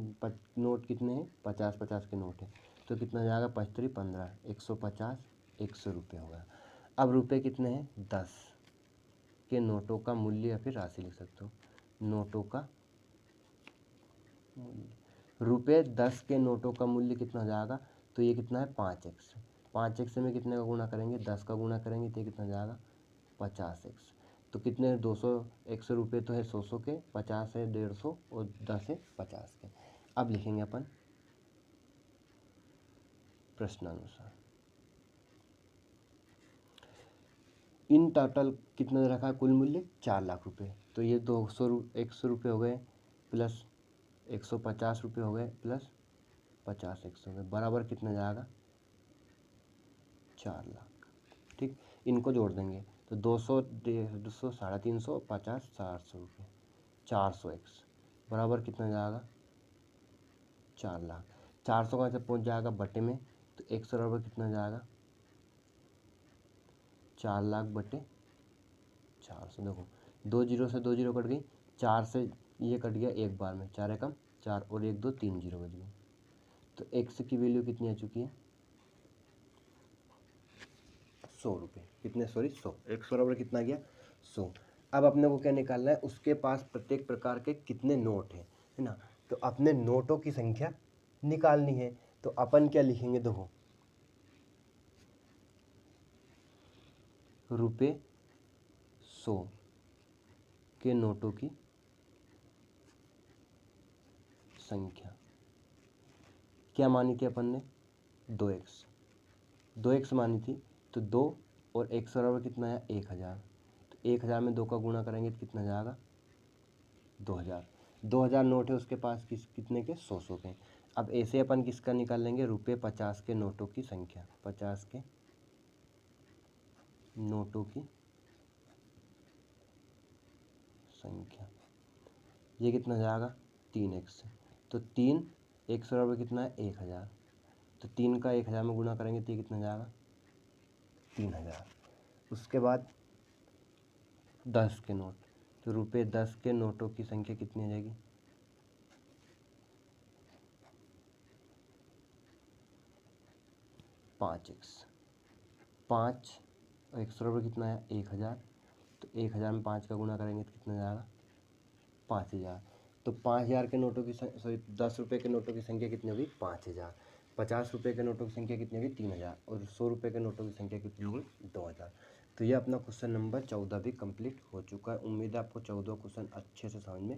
नोट कितने हैं 50 के नोट हैं, तो कितना जाएगा 5×3 15, 150 100 रुपये होगा। अब रुपये कितने हैं 10 के नोटों का मूल्य, या फिर राशि लिख सकते हो, नोटों का मूल्य, रुपये 10 के नोटों का मूल्य कितना हो जाएगा, तो ये कितना है 5x, 5x में कितने का गुणा करेंगे 10 का गुणा करेंगे, तो ये कितना जाएगा 50x। तो कितने 200 रुपये तो है 100 के, 50 है 150 और 10 है 50 के। अब लिखेंगे अपन प्रश्नानुसार, इन टोटल कितना दे रखा है, कुल मूल्य 4 लाख रुपए, तो ये 100 रुपये हो गए प्लस 150 रुपये हो गए प्लस 50x हो गए, बराबर कितना जाएगा 4 लाख। ठीक, इनको जोड़ देंगे तो 200 200 350 50 400 रुपये, 400x बराबर कितना जाएगा 4 लाख। 400 कहाँ से पहुँच जाएगा बटे में, तो 100 बराबर कितना जाएगा 4 लाख बटे 400। देखो 2 जीरो से 2 जीरो कट गई, 4 से ये कट गया एक बार में, 4 एकम 4 और 1 2 3 जीरो बच गए, तो x की वैल्यू कितनी आ चुकी है 100 रुपये, कितने सॉरी 100, 100 बराबर कितना गया 100। अब अपने को क्या निकालना है, उसके पास प्रत्येक प्रकार के कितने नोट हैं, है ना, तो अपने नोटों की संख्या निकालनी है। तो अपन क्या लिखेंगे, देखो रुपये 100 के नोटों की संख्या क्या मानी थी अपन ने 2x मानी थी, तो 2 और 100 बराबर कितना है 1000, तो 1000 में 2 का गुणा करेंगे तो कितना जाएगा 2000। 2000 नोट है उसके पास, कितने के 100 के। अब ऐसे अपन किसका निकाल लेंगे, रुपये 50 के नोटों की संख्या, 50 के नोटों की संख्या, ये कितना जाएगा 3x, तो 3 100 बराबर कितना है 1000, तो 3 का 1000 में गुणा करेंगे तो ये कितना जाएगा 3000। उसके बाद 10 के नोट, तो रुपये 10 के नोटों की संख्या कितनी आ जाएगी 5x, 5 और 100 रुपये कितना है 1000, तो 1000 में 5 का गुणा करेंगे तो कितना जाएगा 5000। तो 5,000 के नोटों की सॉरी 10 रुपये के नोटों की संख्या कितनी होगी 5,000। 50 रुपये के नोटों की संख्या कितनी होगी 3,000 और 100 रुपये के नोटों की संख्या कितनी होगी 2,000। तो ये अपना क्वेश्चन नंबर 14 भी कंप्लीट हो चुका है। उम्मीद है आपको 14 क्वेश्चन अच्छे से समझ में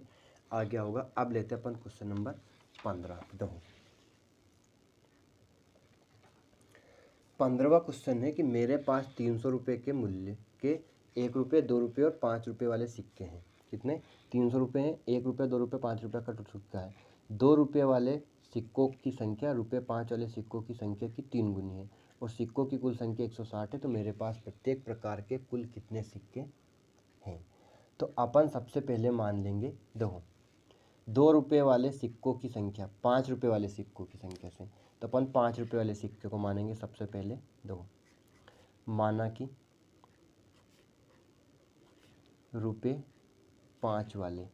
आ गया होगा। अब लेते हैं अपन क्वेश्चन नंबर 15। देखो 15वां क्वेश्चन है कि मेरे पास 300 रुपये के मूल्य के 1 रुपये 2 रुपये और 5 रुपये वाले सिक्के हैं। कितने 300 रुपये हैं, 1 रुपये 2 रुपये 5 रुपये का टोटल सिक्का है। 2 रुपये वाले सिक्कों की संख्या रुपये 5 वाले सिक्कों की संख्या की 3 गुनी है और सिक्कों की कुल संख्या 160 है। तो मेरे पास प्रत्येक प्रकार के कुल कितने सिक्के हैं। तो अपन सबसे पहले मान लेंगे, देखो 2 रुपये वाले सिक्कों की संख्या 5 रुपये वाले सिक्कों की संख्या से, तो अपन 5 रुपये वाले सिक्के को मानेंगे सबसे पहले। देखो माना कि रुपये 5 वाले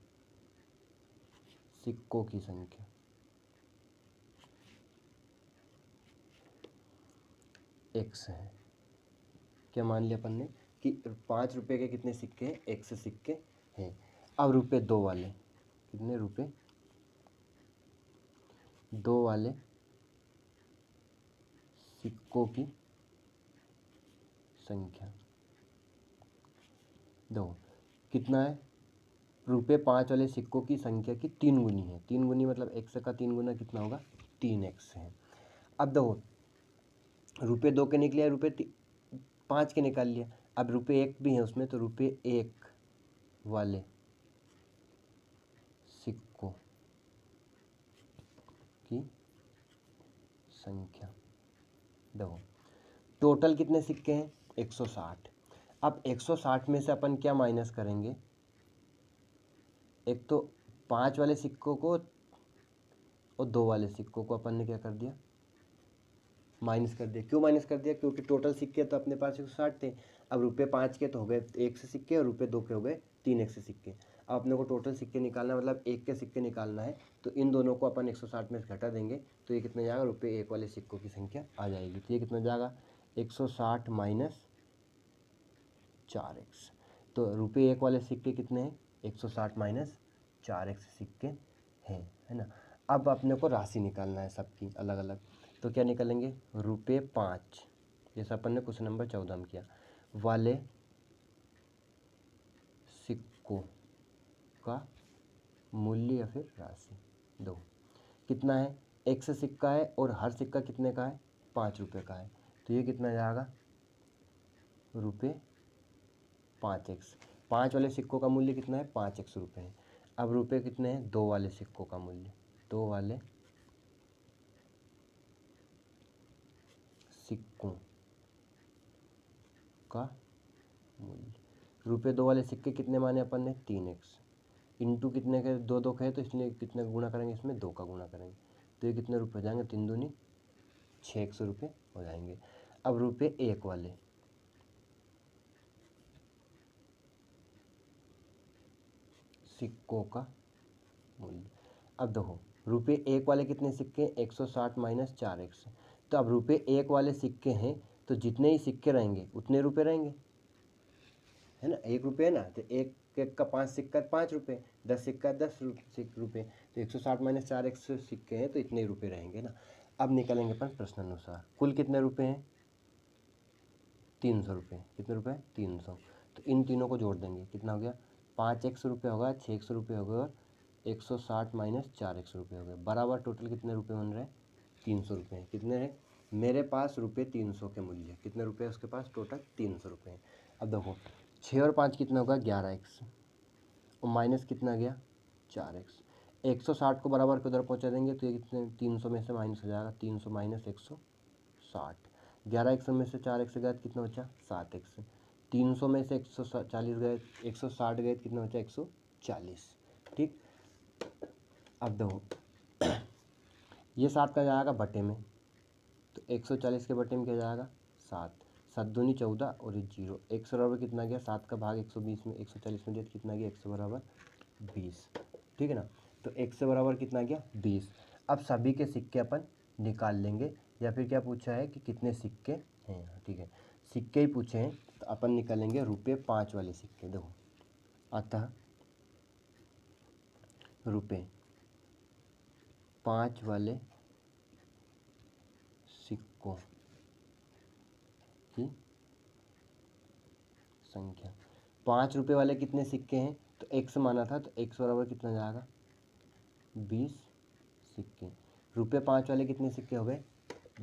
सिक्कों की संख्या x है। क्या मान लिया अपन ने कि 5 रुपये के कितने सिक्के हैं, x सिक्के हैं। अब रुपये 2 वाले कितने, रुपये 2 वाले सिक्कों की संख्या दो कितना है, रुपये 5 वाले सिक्कों की संख्या की 3 गुनी है। 3 गुनी मतलब x का 3 गुना कितना होगा 3x है। अब देखो रुपये 2 के निकले, रुपये 5 के निकाल लिया। अब रुपये 1 भी है उसमें, तो रुपये 1 वाले सिक्कों की संख्या देखो टोटल कितने सिक्के हैं 160। अब 160 में से अपन क्या माइनस करेंगे, एक तो 5 वाले सिक्कों को और 2 वाले सिक्कों को अपन ने क्या कर दिया माइनस कर दिया। क्यों माइनस कर दिया, क्योंकि टोटल सिक्के तो अपने पास 160 थे। अब रुपये 5 के तो हो गए 1 से सिक्के और रुपये 2 के हो गए 3 से सिक्के। अब अपने को टोटल सिक्के निकालना मतलब 1 के सिक्के निकालना है, तो इन दोनों को अपन 160 में से घटा देंगे तो ये कितना जाएगा, रुपये 1 वाले सिक्कों की संख्या आ जाएगी। तो ये कितना जाएगा 160 माइनस 4x। तो रुपये 1 वाले सिक्के कितने हैं 160 माइनस 4x सिक्के हैं, है ना। अब अपने को राशि निकालना है सबकी अलग अलग, तो क्या निकालेंगे, रुपये 5 जैसा अपन ने क्वेश्चन नंबर 14 में किया वाले सिक्कों का मूल्य या फिर राशि दो। कितना है, एक से सिक्का है और हर सिक्का कितने का है 5 रुपये का है, तो ये कितना जाएगा रुपये 5x। 5 वाले सिक्कों का मूल्य कितना है 5x रुपये है। अब रुपये कितने हैं 2 वाले सिक्कों का मूल्य, 2 वाले सिक्कों का मूल्य, रुपये 2 वाले सिक्के कितने माने अपन ने 3x इंटू कितने के 2 2 के, तो इसलिए कितने का गुणा करेंगे, इसमें 2 का गुणा करेंगे, तो ये कितने रुपये हो जाएंगे 3 दूनी 600 रुपये हो जाएंगे। अब रुपये 1 वाले सिक्कों का मूल्य, अब देखो रुपये 1 वाले कितने सिक्के 160 माइनस 4x। तो अब रुपये 1 वाले सिक्के हैं तो जितने ही सिक्के रहेंगे उतने रुपये रहेंगे, है ना। 1 रुपये है ना, तो एक एक का 5 सिक्का 5 रुपये, 10 सिक्का 10 रुपये, तो 160 माइनस 4x सिक्के हैं तो इतने ही रुपये रहेंगे ना। अब निकलेंगे अपन प्रश्नानुसार कुल कितने रुपये हैं 300 रुपये। कितने रुपये 300, तो इन तीनों को जोड़ देंगे कितना हो गया 5x रुपये होगा, 6x रुपये हो गए और 160 माइनस 4x रुपये हो गए, बराबर टोटल कितने रुपये बन रहे हैं 300 रुपये हैं। कितने हैं मेरे पास रुपये 300 के मूल्य, कितने रुपये उसके पास टोटल 300 रुपये हैं। अब देखो 6 और 5 कितना होगा 11x और माइनस कितना गया 4x। 160 को बराबर के उधर पहुँचा देंगे तो ये कितने 300 में से माइनस हो जाएगा, 300 माइनस 160। 11x में से 4x गया कितना बचा 7x। 300 में से 140 गए 160 गए कितना बचा 140। ठीक, अब देखो ये 7 का जाएगा बटे में, तो 140 के बटे में क्या जाएगा 7, 7 दूनी 14 और ये 0। 100 बराबर कितना गया 7 का भाग 120 में 140 में दिया कितना गया 100 बराबर 20। ठीक है ना, तो 100 बराबर कितना गया 20। अब सभी के सिक्के अपन निकाल लेंगे, या फिर क्या पूछा है कि कितने सिक्के हैं, ठीक है सिक्के ही पूछे हैं तो अपन निकालेंगे रुपये 5 वाले सिक्के। देखो अतः रुपये 5 वाले सिक्कों की संख्या। 5 रुपये वाले कितने सिक्के हैं, तो 100 माना था, तो 100 बराबर कितना जाएगा 20 सिक्के। रुपये 5 वाले कितने सिक्के हो गए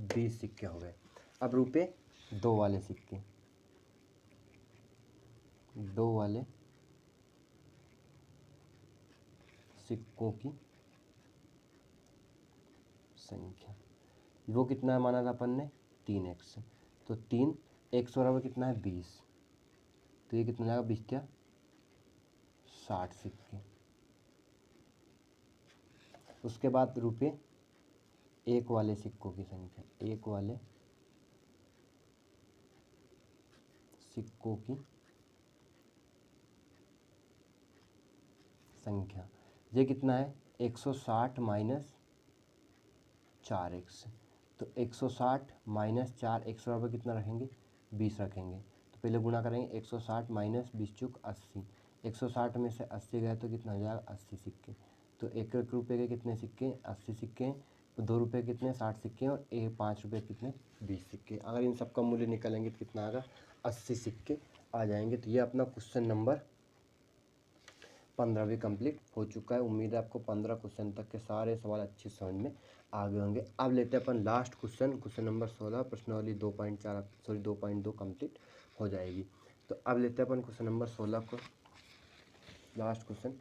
20 सिक्के हो गए। अब रुपये 2 वाले सिक्के, 2 वाले सिक्कों की संख्या, वो कितना माना था अपन ने 3x, तो 3 100 बराबर कितना है 20, तो ये कितना जाएगा 20 क्या 60 सिक्के। उसके बाद रुपये 1 वाले सिक्कों की संख्या, 1 वाले सिक्कों की संख्या, ये कितना है 160 माइनस 4x, तो 160 माइनस 4 100 बराबर कितना रखेंगे 20 रखेंगे। तो पहले गुणा करेंगे 160 माइनस 20 चुक 80, 160 में से 80 गए तो कितना हो जाएगा 80 सिक्के। तो 1 रुपये के कितने सिक्के 80 सिक्के हैं, तो 2 रुपये कितने 60 सिक्के हैं, और 5 रुपये कितने 20 सिक्के। अगर इन सब का मूल्य निकालेंगे तो कितना आएगा 80 सिक्के आ जाएंगे। तो ये अपना क्वेश्चन नंबर 15 भी कंप्लीट हो चुका है। उम्मीद है आपको 15 क्वेश्चन तक के सारे सवाल अच्छे समझ में आ गए होंगे। अब लेते हैं अपन लास्ट क्वेश्चन, क्वेश्चन नंबर 16, प्रश्नावली 2.2 कंप्लीट हो जाएगी। तो अब लेते हैं अपन क्वेश्चन नंबर 16 को, लास्ट क्वेश्चन,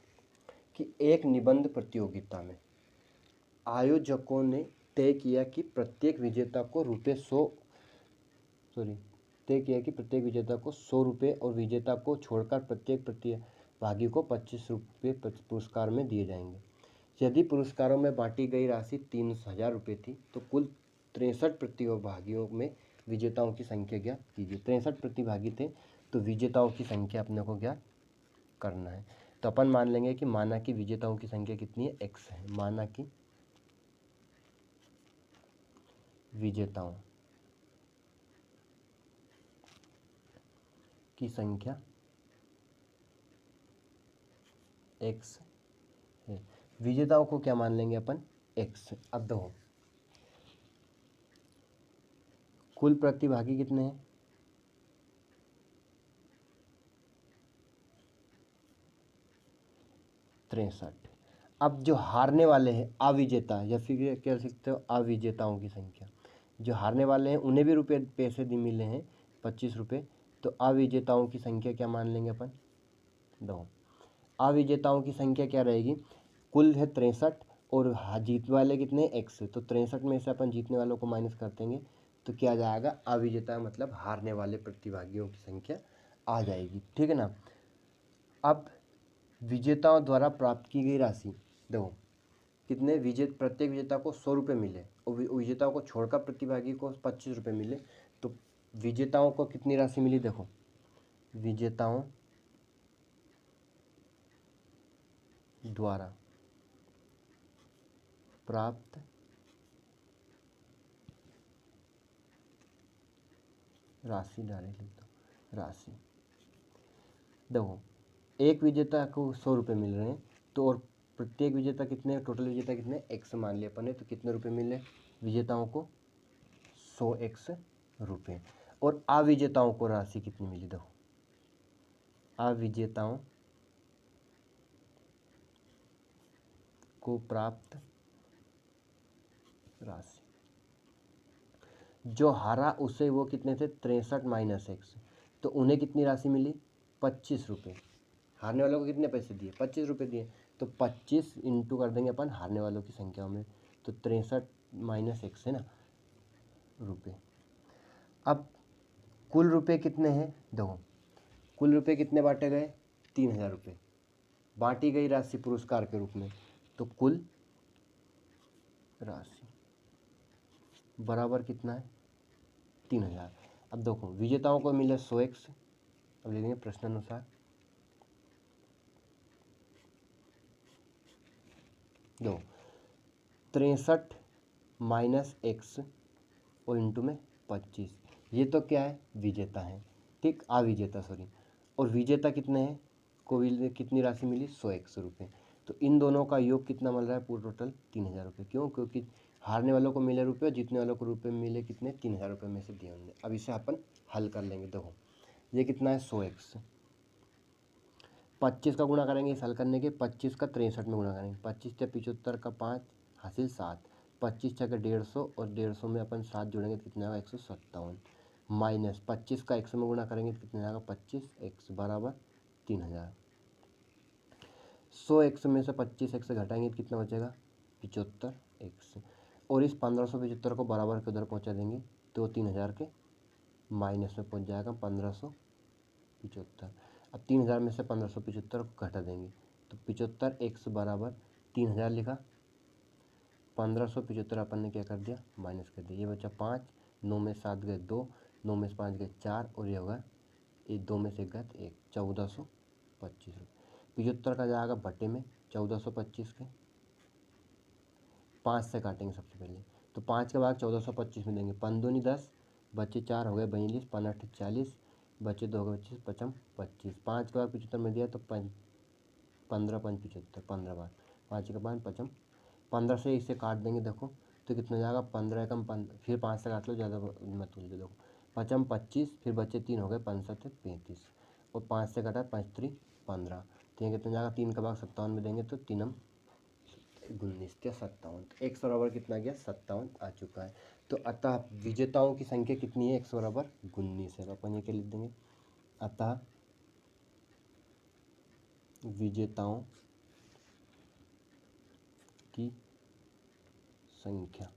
कि एक निबंध प्रतियोगिता में आयोजकों ने तय किया कि प्रत्येक विजेता को ₹100 और विजेता को छोड़कर प्रत्येक प्रतिभागी को 25 रुपये पुरस्कार में दिए जाएंगे। यदि पुरस्कारों में बांटी गई राशि 3000 रुपये थी, तो कुल 63 प्रतिभागियों में विजेताओं की संख्या ज्ञात कीजिए। 63 प्रतिभागी थे, तो विजेताओं की संख्या अपने को ज्ञात करना है। तो अपन मान लेंगे कि माना कि विजेताओं की संख्या कितनी है x है, माना कि विजेताओं की संख्या x है, विजेताओं को क्या मान लेंगे अपन x। अब देखो कुल प्रतिभागी कितने हैं 63। अब जो हारने वाले हैं अविजेता, या फिर कह सकते हो अविजेताओं की संख्या, जो हारने वाले हैं उन्हें भी पैसे मिले हैं 25 रुपये, तो अविजेताओं की संख्या क्या मान लेंगे अपन दो। अविजेताओं की संख्या क्या रहेगी, कुल है 63 और जीतने वाले कितने x, तो 63 में से अपन जीतने वालों को माइनस कर देंगे, तो क्या आ जाएगा अविजेता मतलब हारने वाले प्रतिभागियों की संख्या आ जाएगी। ठीक है ना। अब विजेताओं द्वारा प्राप्त की गई राशि देखो कितने, प्रत्येक विजेता को 100 रुपये मिले और विजेताओं को छोड़कर प्रतिभागी को 25 रुपये मिले, तो विजेताओं को कितनी राशि मिली देखो, विजेताओं द्वारा प्राप्त राशि डायरेक्ट लिख दो, राशि देखो एक विजेता को 100 रुपये मिल रहे हैं, तो और प्रत्येक विजेता कितने, टोटल विजेता कितने x मान लिया अपन ने, तो कितने रुपये मिले विजेताओं को 100x रुपये। और अविजेताओं को राशि कितनी मिली देखो, अविजेताओं को प्राप्त राशि, जो हारा उसे वो कितने थे 63 माइनस x, तो उन्हें कितनी राशि मिली 25 रुपये। हारने वालों को कितने पैसे दिए 25 रुपये दिए, तो 25 इंटू कर देंगे अपन हारने वालों की संख्या में, तो 63 माइनस x है ना रुपये। अब कुल रुपये कितने हैं देखो, कुल रुपये कितने बांटे गए 3000 रुपये, बांटी गई राशि पुरस्कार के रूप में, तो कुल राशि बराबर कितना है 3000। अब देखो विजेताओं को मिले 100x, अब लिखेंगे प्रश्नानुसार दो 63 माइनस x और इंटू में 25, ये तो क्या है विजेता है, ठीक अविजेता सॉरी, और विजेता कितने हैं को कितनी राशि मिली 100x रुपये, तो इन दोनों का योग कितना मिल रहा है, पूरा टोटल 3000 रुपये। क्यों? क्योंकि हारने वालों को मिले रुपये, जीतने वालों को रुपये मिले कितने, 3000 रुपये में से दिए होंगे। अब इसे अपन हल कर लेंगे। देखो ये कितना है, 100x, 25 का गुणा करेंगे इस हल करने के, 25 का 63 में गुणा करेंगे, 25 × 75 का 5 हासिल 7, 25 × 150 और 150 में अपन 7 जोड़ेंगे तो कितना आएगा, 157, माइनस 25 का 100 में गुणा करेंगे तो कितना आएगा, 25x बराबर 3000। 100x में से 25x घटाएंगे तो कितना बचेगा, 75x। और इस 1575 को बराबर के उधर पहुँचा देंगे तो 3000 के माइनस में पहुँच जाएगा 1575। अब 3000 में से 1575 को घटा देंगे तो 75x बराबर 3000 लिखा, 1575 अपन ने क्या कर दिया, माइनस कर दिया। ये बचा 5, 9 में 7 गए 2, 9 में से 5 गए 4 और ये होगा ये 2 में से 1 गया 1, 1425 रुपये। 75 का जाएगा बटे में 1425 के, 5 से काटेंगे सबसे पहले तो 5 के बाद 1425 में देंगे, 5 दूनी 10, बचे 4 हो गए 42, 5 8 40, बचे 2 हो गए 25, 55 25, 5 के बाद 75 में दिया तो 15 5 75, 15 बार 5 के बाद 55, 15 से इसे काट देंगे देखो तो कितना जाएगा, 15 कम 15, फिर 5 से काट लो, ज़्यादा मत तुल दे। देखो 55 25, फिर बचे 3 हो गए 5 7 35 और 5 से काटा 5 3 15, तो ये कितना जाएगा, 3 का भाग 57 में देंगे तो 3 19 या 57, तो x बराबर कितना गया, 57 आ चुका है। तो अतः विजेताओं की संख्या कितनी है, x बराबर 19 है। तो अपन ये क्या लिख देंगे, अतः विजेताओं की संख्या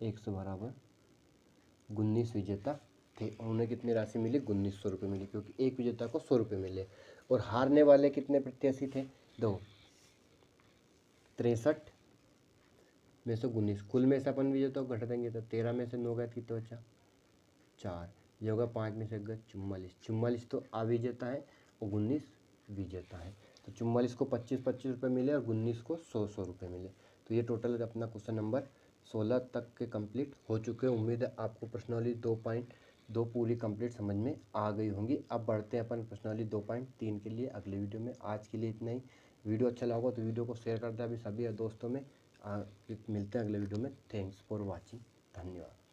x बराबर 19 विजेता थे। उन्हें कितनी राशि मिली, 1900 रुपये मिली, क्योंकि एक विजेता को 100 रुपये मिले। और हारने वाले कितने प्रत्याशी थे, 2, 63 में से 19, कुल में से अपन विजेता को घटा देंगे तो 13 में से 9 गए कितना बचा, 4, ये होगा 5 में से गए 44, 44 तो अविजेता है और 19 विजेता है। तो 44 को 25-25 रुपये मिले और 19 को 100-100 रुपये मिले। तो ये टोटल अपना क्वेश्चन नंबर 16 तक के कंप्लीट हो चुके हैं। उम्मीद है आपको प्रश्नावली 2.2 पूरी कंप्लीट समझ में आ गई होंगी। अब बढ़ते हैं अपन प्रश्नावली 2.3 के लिए अगले वीडियो में। आज के लिए इतना ही। वीडियो अच्छा लगा तो वीडियो को शेयर कर दें अभी सभी दोस्तों में। मिलते हैं अगले वीडियो में। थैंक्स फॉर वॉचिंग, धन्यवाद।